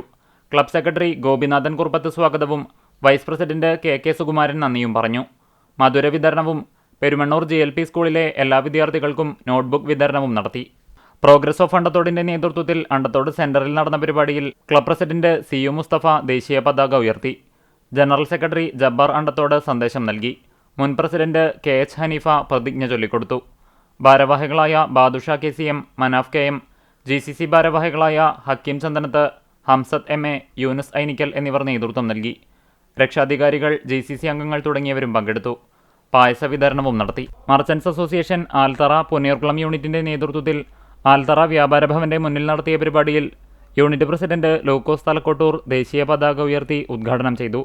ക്ലബ് സെക്രട്ടറി ഗോപിനാഥൻ കുറുപ്പത്ത് സ്വാഗതവും വൈസ് പ്രസിഡന്റ് KK സുകുമാരൻ നന്ദിയും പറഞ്ഞു. മധുര വിതരണവും പെരുമണ്ണൂർ GLP സ്കൂളിലെ എല്ലാ വിദ്യാർത്ഥികൾക്കും നോട്ട്ബുക്ക് വിതരണവും നടത്തി. പ്രോഗ്രസ് ഓഫ് അണ്ടത്തോടിന്റെ നേതൃത്വത്തിൽ അണ്ടത്തോട് സെന്ററിൽ നടന്ന പരിപാടിയിൽ ക്ലബ് പ്രസിഡന്റ് CU മുസ്തഫ ദേശീയ പതാക ഉയർത്തി. ജനറൽ സെക്രട്ടറി ജബ്ബാർ അണ്ടത്തോട് സന്ദേശം നൽകി. മുൻ പ്രസിഡന്റ് KH ഹനീഫ പ്രതിജ്ഞ ചൊല്ലിക്കൊടുത്തു. ഭാരവാഹികളായ Badusha KCM, Manaf KM, GCC ഭാരവാഹികളായ ഹക്കീം ചന്ദനത്ത്, ഹംസത്ത് MA, യൂനുസ് ഐനിക്കൽ എന്നിവർ നേതൃത്വം നൽകി. രക്ഷാധികാരികൾ, GCC അംഗങ്ങൾ തുടങ്ങിയവരും പങ്കെടുത്തു. പായസ വിതരണവും നടത്തി. മർച്ചന്റ്സ് അസോസിയേഷൻ ആൽത്തറ പുന്നയൂർക്കുളം യൂണിറ്റിന്റെ നേതൃത്വത്തിൽ ആൽത്തറ വ്യാപാര ഭവന്റെ മുന്നിൽ നടത്തിയ പരിപാടിയിൽ യൂണിറ്റ് പ്രസിഡന്റ് ലൂക്കോസ് തലക്കോട്ടൂർ ദേശീയ പതാക ഉയർത്തി ഉദ്ഘാടനം ചെയ്തു.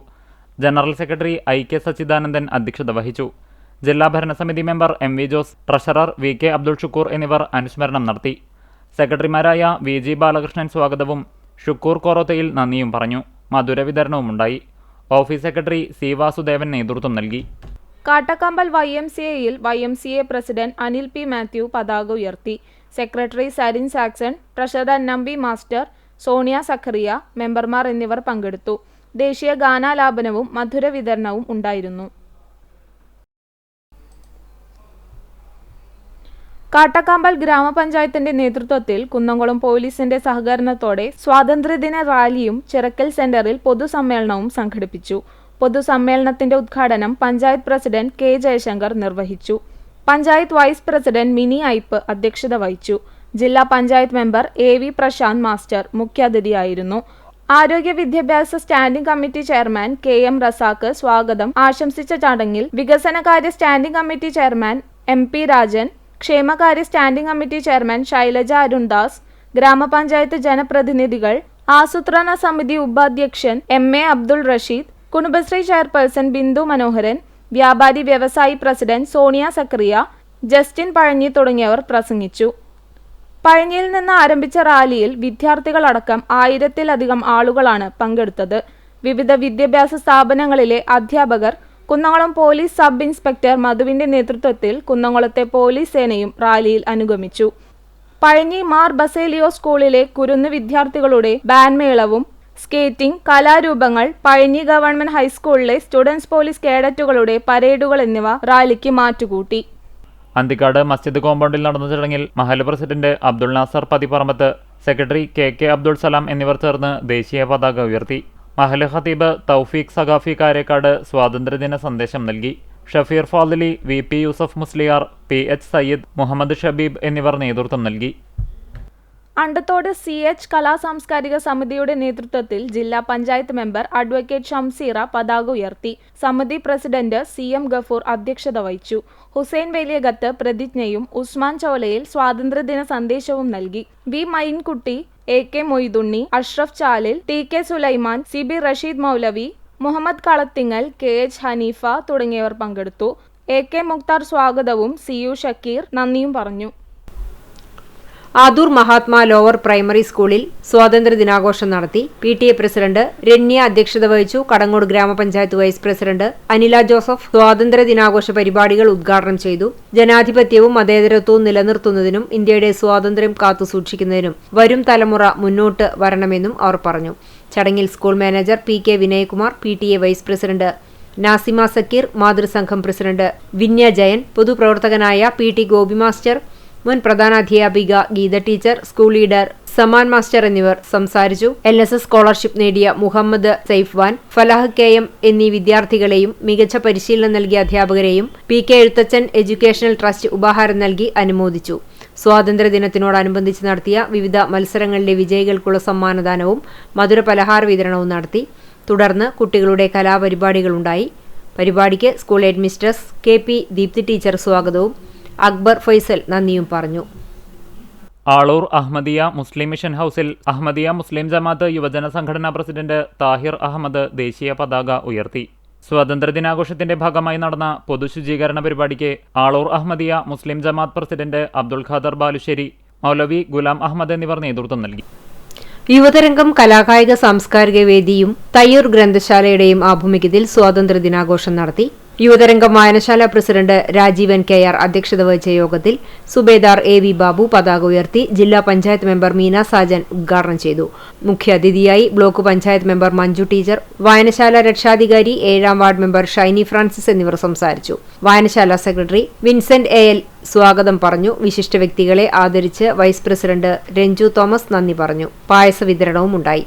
ജനറൽ സെക്രട്ടറി IK സച്ചിദാനന്ദൻ അധ്യക്ഷത വഹിച്ചു. ജില്ലാ ഭരണസമിതി member MV Jose, treasurer VK Abdul Shukoor എന്നിവർ അനുസ്മരണം നടത്തി. സെക്രട്ടറിമാരായ VG ബാലകൃഷ്ണൻ സ്വാഗതവും ഷുക്കൂർ കോറോത്തയിൽ നന്ദിയും പറഞ്ഞു. മധുര വിതരണവുമുണ്ടായി. ഓഫീസ് സെക്രട്ടറി C വാസുദേവൻ നേതൃത്വം നൽകി. കാട്ടക്കമ്പൽ YMCAയിൽ YMCA president Anil P Mathew പതാക ഉയർത്തി. Secretary Sarin Saxon, treasurer NMB master, Sonia Zachariah, മെമ്പർമാർ എന്നിവർ പങ്കെടുത്തു. ദേശീയ ഗാനാലാപനവും മധുര വിതരണവും ഉണ്ടായിരുന്നു. കാട്ടക്കാമ്പൽ ഗ്രാമപഞ്ചായത്തിന്റെ നേതൃത്വത്തിൽ കുന്നംകുളം പോലീസിന്റെ സഹകരണത്തോടെ സ്വാതന്ത്ര്യദിന റാലിയും ചിറക്കൽ സെന്ററിൽ പൊതുസമ്മേളനവും സംഘടിപ്പിച്ചു. പൊതുസമ്മേളനത്തിന്റെ ഉദ്ഘാടനം പഞ്ചായത്ത് പ്രസിഡന്റ് K ജയശങ്കർ നിർവഹിച്ചു. പഞ്ചായത്ത് വൈസ് പ്രസിഡന്റ് മിനി ഐപ്പ് അധ്യക്ഷത വഹിച്ചു. ജില്ലാ panchayat member AV Prasanth master മുഖ്യാതിഥിയായിരുന്നു. ആരോഗ്യ വിദ്യാഭ്യാസ standing committee chairman KM Razak സ്വാഗതം ആശംസിച്ച ചടങ്ങിൽ വികസനകാര്യ standing committee chairman MP Rajan, ക്ഷേമകാര്യ standing committee chairman Shailaja Arundas, ഗ്രാമപഞ്ചായത്ത് ജനപ്രതിനിധികൾ, ആസൂത്രണ സമിതി ഉപാധ്യക്ഷൻ MA അബ്ദുൾ റഷീദ്, കുടുംബശ്രീ ചെയർപേഴ്സൺ ബിന്ദു മനോഹരൻ, വ്യാപാരി വ്യവസായി പ്രസിഡന്റ് സോണിയ സക്കറിയ, ജസ്റ്റിൻ പഴഞ്ഞി തുടങ്ങിയവർ പ്രസംഗിച്ചു. പഴഞ്ഞിയിൽ നിന്ന് ആരംഭിച്ച റാലിയിൽ വിദ്യാർത്ഥികളടക്കം 1000-ലധികം ആളുകളാണ് പങ്കെടുത്തത്. വിവിധ വിദ്യാഭ്യാസ സ്ഥാപനങ്ങളിലെ അധ്യാപകർ, കുന്നംകുളം പോലീസ് സബ് ഇൻസ്പെക്ടർ മധുവിന്റെ നേതൃത്വത്തിൽ കുന്നംകുളത്തെ പോലീസ് സേനയും റാലിയിൽ അനുഗമിച്ചു. പഴഞ്ഞി മാർ ബസേലിയോ സ്കൂളിലെ കുരുന്ന് വിദ്യാർത്ഥികളുടെ ബാൻഡ്മേളവും സ്കേറ്റിംഗ്, കലാരൂപങ്ങൾ, പഴഞ്ഞി ഗവൺമെന്റ് ഹൈസ്കൂളിലെ സ്റ്റുഡൻസ് പോലീസ് കേഡറ്റുകളുടെ പരേഡുകൾ എന്നിവ റാലിക്ക് മാറ്റുകൂട്ടി. അന്തിക്കാട് മസ്ജിദ് കോമ്പൗണ്ടിൽ നടന്ന ചടങ്ങിൽ മഹൽ president Abdul Nasar Pathipparambath, secretary KK Abdul Salam എന്നിവർ ചേർന്ന് ദേശീയ പതാക ഉയർത്തി. മഹൽ ഖതീബ് തൗഫീഖ് സഖാഫി കാരേക്കാട് സ്വാതന്ത്ര്യദിന സന്ദേശം നൽകി. ഷഫീർ ഫാദിലി, VP യൂസഫ് മുസ്ലിയാർ, PH സയ്യിദ്, മുഹമ്മദ് ഷബീബ് എന്നിവർ നേതൃത്വം നൽകി. അണ്ടത്തോട് CH കലാ സാംസ്കാരിക സമിതിയുടെ നേതൃത്വത്തിൽ ജില്ലാ പഞ്ചായത്ത് മെമ്പർ അഡ്വക്കേറ്റ് ഷംസീറ പതാക ഉയർത്തി. സമിതി പ്രസിഡന്റ് CM ഗഫൂർ അധ്യക്ഷത വഹിച്ചു. ഹുസൈൻ വലിയകത്ത് പ്രതിജ്ഞയും ഉസ്മാൻ ചോലയിൽ സ്വാതന്ത്ര്യദിന സന്ദേശവും നൽകി. V മൈൻകുട്ടി, AK മൊയ്തുണ്ണി, അഷ്റഫ് ചാലിൽ, TK സുലൈമാൻ, CB റഷീദ് മൗലവി, മുഹമ്മദ് കളത്തിങ്ങൽ, KH ഹനീഫ തുടങ്ങിയവർ പങ്കെടുത്തു. AK മുക്താർ സ്വാഗതവും CU ഷക്കീർ നന്ദിയും പറഞ്ഞു. ആദൂർ മഹാത്മാ ലോവർ പ്രൈമറി സ്കൂളിൽ സ്വാതന്ത്ര്യ ദിനാഘോഷം നടത്തി. PTA പ്രസിഡന്റ് രണ്യ അധ്യക്ഷത വഹിച്ചു. കടങ്ങോട് ഗ്രാമപഞ്ചായത്ത് വൈസ് പ്രസിഡന്റ് അനില ജോസഫ് സ്വാതന്ത്ര്യ ദിനാഘോഷ പരിപാടികൾ ഉദ്ഘാടനം ചെയ്തു. ജനാധിപത്യവും മതേതരത്വവും നിലനിർത്തുന്നതിനും ഇന്ത്യയുടെ സ്വാതന്ത്ര്യം കാത്തുസൂക്ഷിക്കുന്നതിനും വരും തലമുറ മുന്നോട്ട് വരണമെന്നും അവർ പറഞ്ഞു. ചടങ്ങിൽ school manager PK Vinayakumar, PTA vice president Nasima Sakkeer, മാതൃസംഘം പ്രസിഡന്റ് വിന്യ ജയൻ, പൊതുപ്രവർത്തകനായ PT ഗോപി മാസ്റ്റർ, മുൻ പ്രധാനാധ്യാപിക Geetha teacher, school leader Saman master എന്നിവർ സംസാരിച്ചു. LSS സ്കോളർഷിപ്പ് നേടിയ മുഹമ്മദ് സൈഫ്വാൻ, ഫലാഹ് KM എന്നീ വിദ്യാർത്ഥികളെയും മികച്ച പരിശീലനം നൽകിയ അധ്യാപകരെയും PK എഴുത്തച്ഛൻ എഡ്യൂക്കേഷണൽ ട്രസ്റ്റ് ഉപഹാരം നൽകി അനുമോദിച്ചു. സ്വാതന്ത്ര്യദിനത്തിനോടനുബന്ധിച്ച് നടത്തിയ വിവിധ മത്സരങ്ങളിലെ വിജയികൾക്കുള്ള സമ്മാനദാനവും മധുര പലഹാര വിതരണവും നടത്തി. തുടർന്ന് കുട്ടികളുടെ കലാപരിപാടികളുണ്ടായി. പരിപാടിക്ക് school headmistress KP Deepthi teacher സ്വാഗതവും അക്ബർ ഫൈസൽ നന്ദിയും പറഞ്ഞു. ആളൂർ അഹമ്മദിയ മുസ്ലിം മിഷൻ ഹൗസിൽ അഹമ്മദിയ മുസ്ലിം ജമാഅത്ത് യുവജന സംഘടനാ പ്രസിഡന്റ് താഹിർ അഹമ്മദ് ദേശീയ പതാക ഉയർത്തി. സ്വാതന്ത്ര്യദിനാഘോഷത്തിന്റെ ഭാഗമായി നടന്ന പൊതുശുചീകരണ പരിപാടിക്ക് ആളൂർ അഹമ്മദിയ മുസ്ലിം ജമാഅത്ത് പ്രസിഡന്റ് അബ്ദുൽ ഖാദർ ബാലുശ്ശേരി, മൗലവി ഗുലാം അഹമ്മദ് എന്നിവർ നേതൃത്വം നൽകി. യുവതരംഗം കലാകായിക സാംസ്കാരിക വേദിയും തയ്യൂർ ഗ്രന്ഥശാലയുടെയും ആഭിമുഖ്യത്തിൽ സ്വാതന്ത്ര്യ ദിനാഘോഷം നടത്തി. യുവതരംഗം വായനശാല പ്രസിഡന്റ് രാജീവൻ KR അധ്യക്ഷത വഹിച്ച യോഗത്തിൽ സുബേദാർ AV ബാബു പതാക ഉയർത്തി. ജില്ലാ പഞ്ചായത്ത് മെമ്പർ മീന സാജൻ ഉദ്ഘാടനം ചെയ്തു. മുഖ്യാതിഥിയായി block panchayat member Manju teacher, വായനശാല രക്ഷാധികാരി 7ാം വാർഡ് മെമ്പർ ഷൈനി ഫ്രാൻസിസ് എന്നിവർ സംസാരിച്ചു. വായനശാല സെക്രട്ടറി വിൻസെന്റ് AL സ്വാഗതം പറഞ്ഞു. വിശിഷ്ട വ്യക്തികളെ ആദരിച്ച് വൈസ് പ്രസിഡന്റ് രഞ്ജു തോമസ് നന്ദി പറഞ്ഞു. പായസ വിതരണവും ഉണ്ടായി.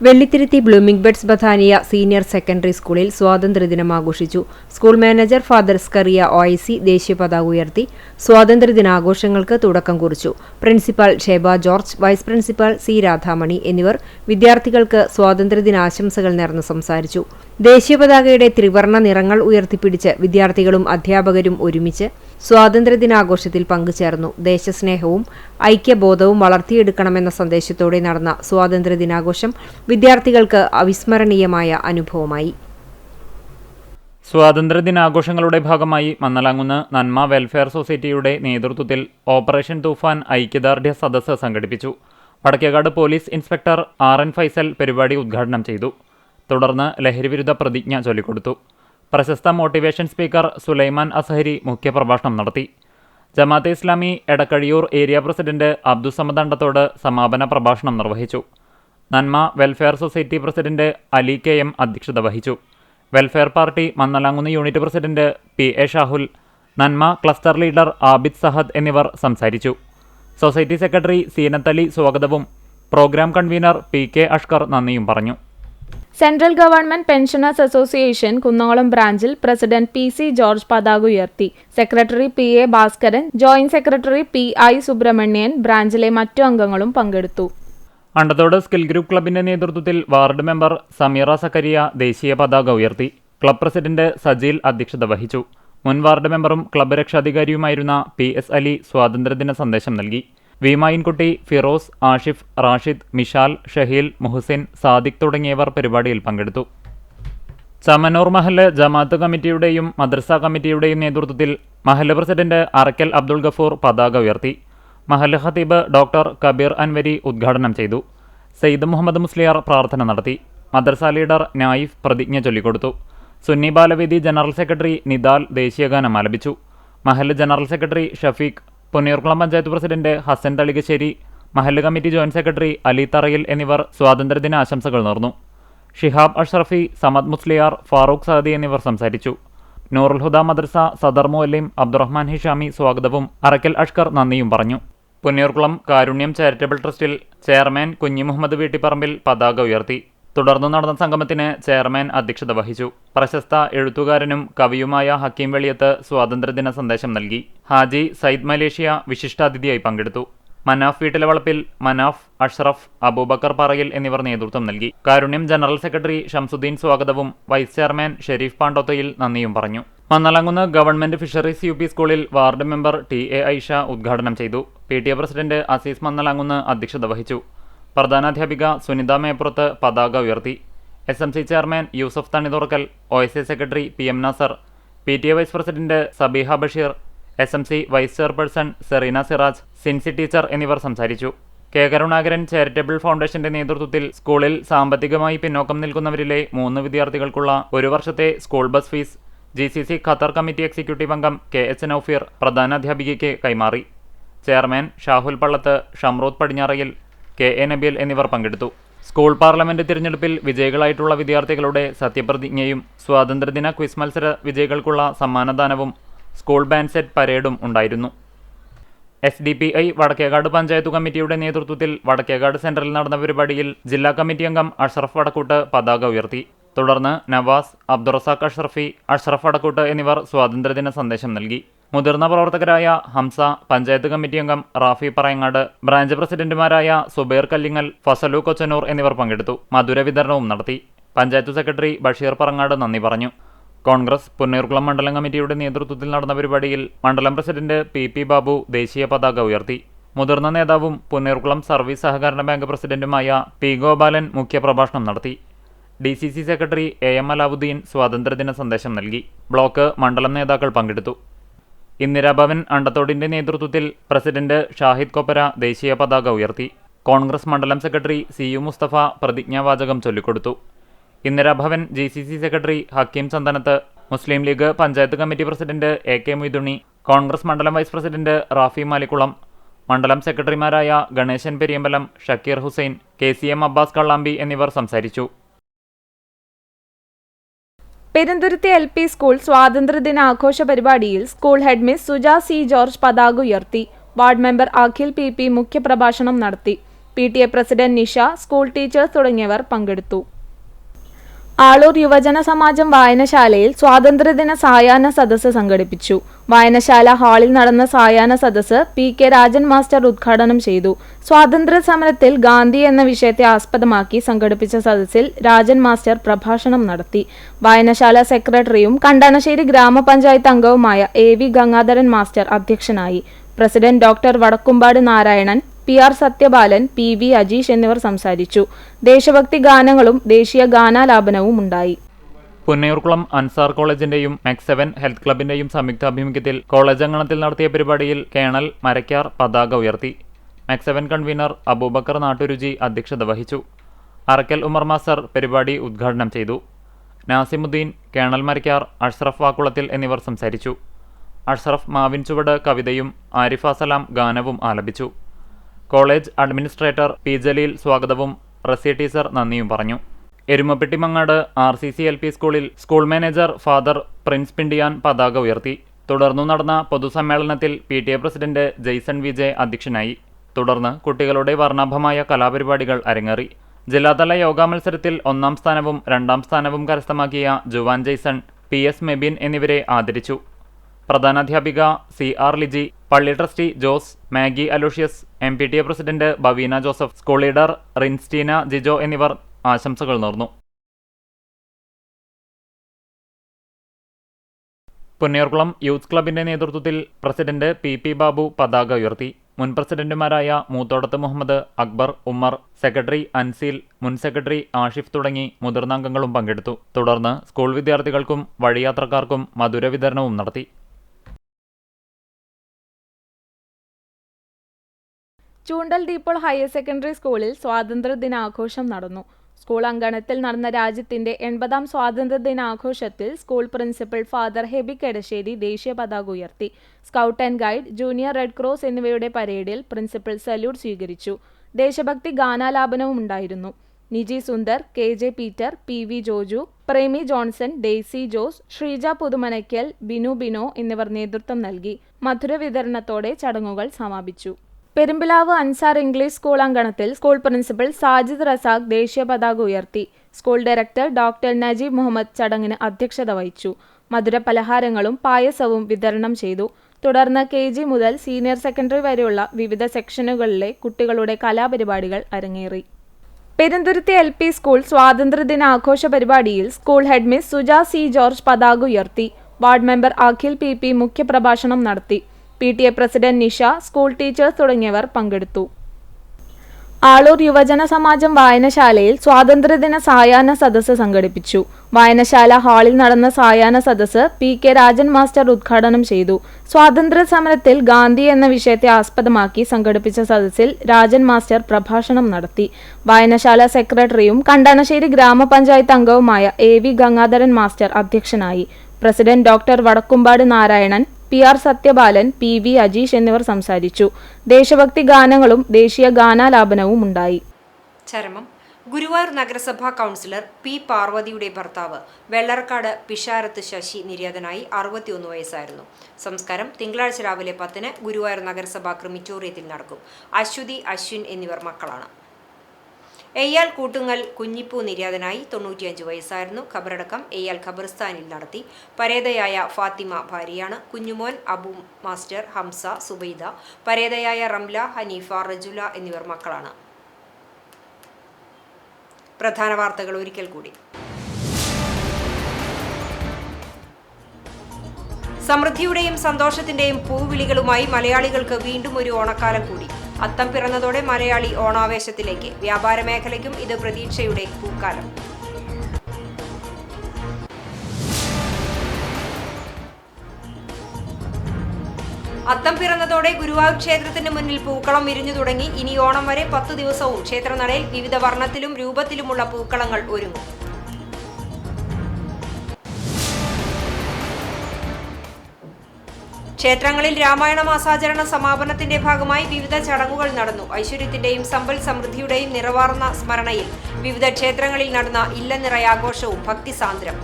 Vellithiruthi blooming buds Bethania senior secondary സ്കൂളിൽ സ്വാതന്ത്ര്യദിനം ആഘോഷിച്ചു. School manager father Skariah OIC ദേശീയ പതാക ഉയർത്തി സ്വാതന്ത്ര്യദിനാഘോഷങ്ങൾക്ക് തുടക്കം കുറിച്ചു. Principal Sheba George, vice principal C Radhamani എന്നിവർ വിദ്യാർത്ഥികൾക്ക് സ്വാതന്ത്ര്യദിനാശംസകൾ നേർന്ന് സംസാരിച്ചു. ദേശീയ പതാകയുടെ ത്രിവർണ്ണ നിറങ്ങൾ ഉയർത്തിപ്പിടിച്ച് വിദ്യാർത്ഥികളും അധ്യാപകരും ഒരുമിച്ച് സ്വാതന്ത്ര്യദിനാഘോഷത്തിൽ പങ്കുചേർന്നു. ദേശസ്നേഹവും ഐക്യബോധവും വളർത്തിയെടുക്കണമെന്ന സന്ദേശത്തോടെ നടന്ന സ്വാതന്ത്ര്യദിനാഘോഷം വിദ്യാർത്ഥികൾക്ക് അവിസ്മരണീയമായ അനുഭവമായി. സ്വാതന്ത്ര്യദിനാഘോഷങ്ങളുടെ ഭാഗമായി മന്നലാങ്കുന്ന് നന്മ വെൽഫെയർ സൊസൈറ്റിയുടെ നേതൃത്വത്തിൽ ഓപ്പറേഷൻ തൂഫാൻ ഐക്യദാർഢ്യ സദസ്സ് സംഘടിപ്പിച്ചു. Vadakkekad police inspector RN Faisal പരിപാടി ഉദ്ഘാടനം ചെയ്തു. തുടർന്ന് ലഹരിവിരുദ്ധ പ്രതിജ്ഞ ചൊല്ലിക്കൊടുത്തു. പ്രശസ്ത മോട്ടിവേഷൻ സ്പീക്കർ സുലൈമാൻ അസഹരി മുഖ്യപ്രഭാഷണം നടത്തി. ജമാഅത്തെ ഇസ്ലാമി എടക്കഴിയൂർ ഏരിയ പ്രസിഡന്റ് അബ്ദുസമദ് അണ്ടത്തോട് സമാപന പ്രഭാഷണം നിർവഹിച്ചു. നന്മ welfare society president Ali KM അധ്യക്ഷത വഹിച്ചു. Welfare party Mannalamkunnu unit president PA Shahul, നന്മ ക്ലസ്റ്റർ ലീഡർ ആബിദ് സഹദ് എന്നിവർ സംസാരിച്ചു. സൊസൈറ്റി സെക്രട്ടറി സീനത്ത് അലി സ്വാഗതവും പ്രോഗ്രാം കൺവീനർ PK അഷ്കർ നന്ദിയും പറഞ്ഞു. Central government pensioners association Kunnamkulam ബ്രാഞ്ചിൽ പ്രസിഡന്റ് PC ജോർജ് പതാക ഉയർത്തി. Secretary PA Bhaskaran, joint secretary PI Subramanian, ബ്രാഞ്ചിലെ മറ്റു അംഗങ്ങളും പങ്കെടുത്തു. അണ്ടത്തോട് സ്കിൽ ഗ്രൂപ്പ് ക്ലബിന്റെ നേതൃത്വത്തിൽ വാർഡ് മെമ്പർ സമീറ സക്കരിയ ദേശീയ പതാക ഉയർത്തി. ക്ലബ് പ്രസിഡന്റ് സജീൽ അധ്യക്ഷത വഹിച്ചു. മുൻ വാർഡ് മെമ്പറും ക്ലബ് രക്ഷാധികാരിയുമായിരുന്ന PS അലി സ്വാതന്ത്ര്യദിന സന്ദേശം നൽകി. വീമായിൻകുട്ടി, ഫിറോസ്, ആഷിഫ്, റാഷിദ്, മിഷാൽ, ഷഹീൽ, മുഹസിൻ, സാദിഖ് തുടങ്ങിയവർ പരിപാടിയിൽ പങ്കെടുത്തു. ചമനൂർ മഹല്ല് ജമാഅത്ത് കമ്മിറ്റിയുടെയും മദ്രസ കമ്മിറ്റിയുടെയും നേതൃത്വത്തിൽ മഹല്ല് പ്രസിഡന്റ് അറക്കൽ അബ്ദുൾ ഗഫൂർ പതാക ഉയർത്തി. മഹല്ല് ഖതീബ് ഡോക്ടർ കബീർ അൻവരി ഉദ്ഘാടനം ചെയ്തു. സയ്യിദ് മുഹമ്മദ് മുസ്ലിയാർ പ്രാർത്ഥന നടത്തി. മദ്രസ ലീഡർ നായിഫ് പ്രതിജ്ഞ ചൊല്ലിക്കൊടുത്തു. സുന്നി ബാലവേദി ജനറൽ സെക്രട്ടറി നിദാൽ ദേശീയഗാനം ആലപിച്ചു. മഹല്ല് general secretary Shafeeq, Ponniyoorkulam panchayat president Hassan Thalikasseri, മഹല്ല് കമ്മിറ്റി ജോയിന്റ് സെക്രട്ടറി അലി തറയിൽ എന്നിവർ സ്വാതന്ത്ര്യദിന ആശംസകൾ നേർന്നു. ഷിഹാബ് അഷ്റഫി, സമദ് മുസ്ലിയാർ, ഫാറൂഖ് സഅദി എന്നിവർ സംസാരിച്ചു. നൂറുൽ ഹുദ മദ്രസ സദർ മുഅല്ലിം അബ്ദുറഹ്മാൻ ഹിഷാമി സ്വാഗതവും അറക്കൽ അഷ്കർ നന്ദിയും പറഞ്ഞു. പൊന്നിയൂർക്കുളം കാരുണ്യം ചാരിറ്റബിൾ ട്രസ്റ്റിൽ ചെയർമാൻ കുഞ്ഞി മുഹമ്മദ് വീട്ടിപ്പറമ്പിൽ പതാക ഉയർത്തി. തുടർന്ന് നടന്ന സംഗമത്തിന് ചെയർമാൻ അധ്യക്ഷത വഹിച്ചു. പ്രശസ്ത എഴുത്തുകാരനും കവിയുമായ ഹക്കീം വെളിയത്ത് സ്വാതന്ത്ര്യദിന സന്ദേശം നൽകി. ഹാജി സയ്യിദ് മലേഷ്യ വിശിഷ്ടാതിഥിയായി പങ്കെടുത്തു. മനാഫ് വീട്ടിലെ വളപ്പിൽ, മനാഫ്, അഷ്റഫ്, അബൂബക്കർ പറയിൽ എന്നിവർ നേതൃത്വം നൽകി. കാരുണ്യം ജനറൽ സെക്രട്ടറി ഷംസുദ്ദീൻ സ്വാഗതവും വൈസ് ചെയർമാൻ ഷെരീഫ് പാണ്ടോത്തയിൽ നന്ദിയും പറഞ്ഞു. മന്നലാങ്കുന്ന് ഗവൺമെന്റ് ഫിഷറീസ് UP സ്കൂളിൽ വാർഡ് മെമ്പർ TA ഐഷ ഉദ്ഘാടനം ചെയ്തു. PTA പ്രസിഡന്റ് അസീസ് മന്നലാങ്കുന്ന് അധ്യക്ഷത വഹിച്ചു. പ്രധാനാധ്യാപിക സുനിത മേപ്പുറത്ത് പതാക ഉയർത്തി. SMC chairman Yusuf Thanithurakkal, OSA secretary PM Nasar, PTA vice president Sabeeha Basheer, SMC vice chairperson Sereena Siraj, Sincy teacher എന്നിവർ സംസാരിച്ചു. കെ കരുണാകരൻ ചാരിറ്റബിൾ ഫൗണ്ടേഷന്റെ നേതൃത്വത്തിൽ സ്കൂളിൽ സാമ്പത്തികമായി പിന്നോക്കം നിൽക്കുന്നവരിലെ 3 വിദ്യാർത്ഥികൾക്കുള്ള 1 വർഷത്തെ school bus fees GCC Qatar committee executive അംഗം KH നൌഫീർ പ്രധാനാധ്യാപികയ്ക്ക് കൈമാറി. ചെയർമാൻ ഷാഹുൽ പള്ളത്ത്, ഷംറൂദ് പടിഞ്ഞാറയിൽ, KA നബീൽ എന്നിവർ പങ്കെടുത്തു. സ്കൂൾ പാർലമെന്റ് തിരഞ്ഞെടുപ്പിൽ വിജയികളായിട്ടുള്ള വിദ്യാർത്ഥികളുടെ സത്യപ്രതിജ്ഞയും സ്വാതന്ത്ര്യദിന ക്വിസ് മത്സര വിജയികൾക്കുള്ള സമ്മാനദാനവും സ്കൂൾ ബാൻഡ് സെറ്റ് പരേഡും ഉണ്ടായിരുന്നു. SDPI വടക്കേകാട് പഞ്ചായത്ത് കമ്മിറ്റിയുടെ നേതൃത്വത്തിൽ വടക്കേകാട് സെന്ററിൽ നടന്ന പരിപാടിയിൽ ജില്ലാ കമ്മിറ്റി അംഗം അഷ്റഫ് വടക്കൂട്ട് പതാക ഉയർത്തി. തുടർന്ന് നവാസ്, അബ്ദുറസാഖ് അഷ്റഫി, അഷ്റഫ് വടക്കൂട്ട് എന്നിവർ സ്വാതന്ത്ര്യദിന സന്ദേശം നൽകി. മുതിർന്ന പ്രവർത്തകരായ ഹംസ, പഞ്ചായത്ത് കമ്മിറ്റി അംഗം റാഫി പറയങ്ങാട്, ബ്രാഞ്ച് പ്രസിഡന്റുമാരായ സുബൈർ കല്ലിങ്ങൽ, ഫസലു കൊച്ചനൂർ എന്നിവർ പങ്കെടുത്തു. മധുര വിതരണവും നടത്തി. പഞ്ചായത്ത് സെക്രട്ടറി ബഷീർ പറങ്ങാട് നന്ദി പറഞ്ഞു. കോൺഗ്രസ് പുന്നയൂർകുളം മണ്ഡലം കമ്മിറ്റിയുടെ നേതൃത്വത്തിൽ നടന്ന പരിപാടിയിൽ മണ്ഡലം പ്രസിഡന്റ് PP ബാബു ദേശീയ പതാക ഉയർത്തി. മുതിർന്ന നേതാവും പുന്നയൂർകുളം സർവീസ് സഹകരണ ബാങ്ക് പ്രസിഡന്റുമായ P ഗോപാലൻ മുഖ്യപ്രഭാഷണം നടത്തി. DCC സെക്രട്ടറി AM അലാവുദ്ദീൻ സ്വാതന്ത്ര്യദിന സന്ദേശം നൽകി. ബ്ലോക്ക് മണ്ഡലം നേതാക്കൾ പങ്കെടുത്തു. ഇന്ദിരാഭവൻ അണ്ടത്തോടിന്റെ നേതൃത്വത്തിൽ പ്രസിഡന്റ് ഷാഹിദ് കൊപ്പര ദേശീയ പതാക ഉയർത്തി. കോൺഗ്രസ് മണ്ഡലം സെക്രട്ടറി CU മുസ്തഫ പ്രതിജ്ഞാവാചകം ചൊല്ലിക്കൊടുത്തു. Indirabhavan GCC secretary Hakeem Chandanath, Muslim League panchayat committee president AK Moidunni, Congress മണ്ഡലം വൈസ് പ്രസിഡന്റ് റാഫി മാലിക്കുളം, മണ്ഡലം സെക്രട്ടറിമാരായ ഗണേശൻ പെരിയമ്പലം, ഷക്കീർ ഹുസൈൻ, KCM അബ്ബാസ് കള്ളാമ്പി എന്നിവർ സംസാരിച്ചു. പെരുന്തുരുത്തി LP സ്കൂൾ സ്വാതന്ത്ര്യദിന ആഘോഷ പരിപാടിയിൽ school head miss Suja C George പതാക ഉയർത്തി. വാർഡ് മെമ്പർ അഖിൽ PP മുഖ്യപ്രഭാഷണം നടത്തി. PTA president Nisha, school teachers തുടങ്ങിയവർ പങ്കെടുത്തു. ആളൂർ യുവജന സമാജം വായനശാലയിൽ സ്വാതന്ത്ര്യദിന സായാഹ്ന സദസ്സ് സംഘടിപ്പിച്ചു. വായനശാല ഹാളിൽ നടന്ന സായാഹ്ന സദസ്സ് PK രാജൻ മാസ്റ്റർ ഉദ്ഘാടനം ചെയ്തു. സ്വാതന്ത്ര്യ സമരത്തിൽ ഗാന്ധി എന്ന വിഷയത്തെ ആസ്പദമാക്കി സംഘടിപ്പിച്ച സദസ്സിൽ രാജൻ മാസ്റ്റർ പ്രഭാഷണം നടത്തി. വായനശാല സെക്രട്ടറിയും കണ്ടണശ്ശേരി ഗ്രാമപഞ്ചായത്ത് അംഗവുമായ AV ഗംഗാധരൻ മാസ്റ്റർ അധ്യക്ഷനായി. President doctor Vadakkumpad Narayanan, PR Sathyabalan, PV Ajeesh എന്നിവർ സംസാരിച്ചു. ദേശഭക്തി ഗാനങ്ങളും ദേശീയ ഗാനാലാപനവും ഉണ്ടായി. പുന്നയൂർകുളം അൻസാർ കോളേജിന്റെയും Max7 ഹെൽത്ത് ക്ലബിന്റെയും സംയുക്താഭിമുഖ്യത്തിൽ കോളേജ് അങ്കണത്തിൽ നടത്തിയ പരിപാടിയിൽ കേണൽ മരക്കാർ പതാക ഉയർത്തി. Max7 കൺവീനർ അബൂബക്കർ നാട്ടുരുചി അധ്യക്ഷത വഹിച്ചു. അറക്കൽ ഉമർ മാസ്റ്റർ പരിപാടി ഉദ്ഘാടനം ചെയ്തു. നാസിമുദ്ദീൻ, കേണൽ മരക്കാർ, അഷ്റഫ് വാക്കുളത്തിൽ എന്നിവർ സംസാരിച്ചു. അഷ്റഫ് മാവിൻ ചുവട് കവിതയും ആരിഫ സലാം ഗാനവും ആലപിച്ചു. കോളേജ് അഡ്മിനിസ്ട്രേറ്റർ P ജലീൽ സ്വാഗതവും റസി ടീച്ചർ നന്ദിയും പറഞ്ഞു. എരുമപ്പെട്ടി മങ്ങാട് RCC LP സ്കൂളിൽ school manager father Prince Pindiyan പതാക ഉയർത്തി. തുടർന്നു നടന്ന പൊതുസമ്മേളനത്തിൽ PTA പ്രസിഡന്റ് ജെയ്സൺ VJ അധ്യക്ഷനായി. തുടർന്ന് കുട്ടികളുടെ വർണ്ണാഭമായ കലാപരിപാടികൾ അരങ്ങേറി. ജില്ലാതല യോഗാ മത്സരത്തിൽ 1ാം സ്ഥാനവും 2ാം സ്ഥാനവും കരസ്ഥമാക്കിയ ജുവാൻ ജെയ്സൺ, PS മെബിൻ എന്നിവരെ ആദരിച്ചു. പ്രധാനാധ്യാപിക CR ലിജി, പള്ളി trustee Jose, Maggie Aloysius, MPTA president Baveena Joseph, school leader Rinsteena Jijo എന്നിവർ ആശംസകൾ നേർന്നു. പുന്നയൂർകുളം യൂത്ത് ക്ലബിന്റെ നേതൃത്വത്തിൽ പ്രസിഡന്റ് PP ബാബു പതാക ഉയർത്തി. മുൻ പ്രസിഡന്റുമാരായ മൂത്തോടത്ത് മുഹമ്മദ്, അക്ബർ, ഉമ്മർ, സെക്രട്ടറി അൻസീൽ, മുൻ സെക്രട്ടറി ആഷിഫ് തുടങ്ങി മുതിർന്ന അംഗങ്ങളും പങ്കെടുത്തു. തുടർന്ന് സ്കൂൾ വിദ്യാർത്ഥികൾക്കും വഴിയാത്രക്കാർക്കും മധുര വിതരണവും നടത്തി. ചൂണ്ടൽ ഡീപ്പോൾ ഹയർ സെക്കൻഡറി സ്കൂളിൽ സ്വാതന്ത്ര്യദിനാഘോഷം നടന്നു. സ്കൂൾ അങ്കണത്തിൽ നടന്ന രാജ്യത്തിന്റെ 80ാം സ്വാതന്ത്ര്യദിനാഘോഷത്തിൽ school principal father Heby Kedassery ദേശീയ പതാക ഉയർത്തി. Scout and guide, junior red cross എന്നിവയുടെ പരേഡിൽ പ്രിൻസിപ്പൽ സല്യൂട്ട് സ്വീകരിച്ചു. ദേശഭക്തി ഗാനാലാപനവും ഉണ്ടായിരുന്നു. Niji Sundar, KJ Peter, PV Joju, Premi Johnson, Daisy Jose, Sreeja Puthumanakkal, Bino എന്നിവർ നേതൃത്വം നൽകി. മധുര വിതരണത്തോടെ ചടങ്ങുകൾ സമാപിച്ചു. പെരുമ്പിലാവ് അൻസാർ ഇംഗ്ലീഷ് സ്കൂൾ അങ്കണത്തിൽ സ്കൂൾ പ്രിൻസിപ്പൽ സാജിദ് റസാഖ് ദേശീയ പതാക ഉയർത്തി. School director doctor Najeeb Muhammad ചടങ്ങിന് അധ്യക്ഷത വഹിച്ചു. മധുര പലഹാരങ്ങളും പായസവും വിതരണം ചെയ്തു. തുടർന്ന് KG മുതൽ സീനിയർ സെക്കൻഡറി വരെയുള്ള വിവിധ സെക്ഷനുകളിലെ കുട്ടികളുടെ കലാപരിപാടികൾ അരങ്ങേറി. പെരുന്തുരുത്തി LP സ്കൂൾ സ്വാതന്ത്ര്യദിന ആഘോഷ പരിപാടിയിൽ school head miss Suja C George പതാക ഉയർത്തി. വാർഡ് മെമ്പർ അഖിൽ PP മുഖ്യപ്രഭാഷണം നടത്തി. PTA president Nisha, school teachers തുടങ്ങിയവർ പങ്കെടുത്തു. ആളൂർ യുവജന സമാജം വായനശാലയിൽ സ്വാതന്ത്ര്യദിന സായാഹ്ന സദസ്സ് സംഘടിപ്പിച്ചു. വായനശാല ഹാളിൽ നടന്ന സായാഹ്ന സദസ്സ് PK രാജൻ മാസ്റ്റർ ഉദ്ഘാടനം ചെയ്തു. സ്വാതന്ത്ര്യ സമരത്തിൽ ഗാന്ധി എന്ന വിഷയത്തെ ആസ്പദമാക്കി സംഘടിപ്പിച്ച സദസ്സിൽ രാജൻ മാസ്റ്റർ പ്രഭാഷണം നടത്തി. വായനശാല സെക്രട്ടറിയും കണ്ടണശ്ശേരി ഗ്രാമപഞ്ചായത്ത് അംഗവുമായ AV ഗംഗാധരൻ മാസ്റ്റർ അധ്യക്ഷനായി. President doctor Vadakkumpad Narayanan, PR Sathyabalan, PV Ajeesh എന്നിവർ സംസാരിച്ചു. ദേശഭക്തി ഗാനങ്ങളും ദേശീയ ഗാനാലാപനവും ഉണ്ടായി. ചരമം ഗുരുവായൂർ നഗരസഭാ കൗൺസിലർ P. പാർവതിയുടെ ഭർത്താവ് വെള്ളർക്കാട് പിഷാരത്ത് ശശി നിര്യാതനായി 61 വയസ്സായിരുന്നു. സംസ്കാരം തിങ്കളാഴ്ച രാവിലെ 10-ന് ഗുരുവായൂർ നഗരസഭാ ക്രിമിറ്റോറിയത്തിൽ നടക്കും. അശ്വതി, അശ്വിൻ എന്നിവർ മക്കളാണ്. എയ്യാൽ കൂട്ടുങ്ങൽ കുഞ്ഞിപ്പൂ നിര്യാതനായി 95 വയസ്സായിരുന്നു. ഖബറടക്കം എയ്യാൽ ഖബർസ്ഥാനിൽ നടത്തി. പരേതയായ ഫാത്തിമ ഭാര്യയാണ്. കുഞ്ഞുമോൻ അബു മാസ്റ്റർ, ഹംസ, സുബൈദ, പരേതയായ റംല, ഹനീഫ, റജുല എന്നിവർ മക്കളാണ്. പ്രധാന വാർത്തകൾ ഒരിക്കൽ കൂടി. സമൃദ്ധിയുടെയും സന്തോഷത്തിന്റെയും പൂവിളികളുമായി മലയാളികൾക്ക് വീണ്ടും ഒരു ഓണക്കാലം കൂടി. അത്തം പിറന്നതോടെ മലയാളി ഓണാവേശത്തിലേക്ക്. വ്യാപാര മേഖലയ്ക്കും ഇത് പ്രതീക്ഷയുടെ പൂക്കാലം. അത്തം പിറന്നതോടെ ഗുരുവായൂർ ക്ഷേത്രത്തിന് മുന്നിൽ പൂക്കളം വിരിഞ്ഞു തുടങ്ങി. ഇനി ഓണം വരെ 10 ദിവസവും ക്ഷേത്രനടയിൽ വിവിധ വർണ്ണത്തിലും രൂപത്തിലുമുള്ള പൂക്കളങ്ങൾ ഒരുങ്ങും. ക്ഷേത്രങ്ങളിൽ രാമായണ മാസാചരണ സമാപനത്തിന്റെ ഭാഗമായി വിവിധ ചടങ്ങുകൾ നടന്നു. ഐശ്വര്യത്തിന്റെയും സമ്പൽ സമൃദ്ധിയുടെയും നിറവാർന്ന സ്മരണയിൽ വിവിധ ക്ഷേത്രങ്ങളിൽ നടന്ന ഇല്ലനിറയാഘോഷവും ഭക്തിസാന്ദ്രം.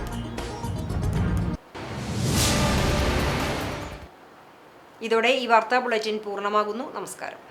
ഇതോടെ ഈ വാർത്താ ബുള്ളറ്റിൻ പൂർണ്ണമാകുന്നു. നമസ്കാരം.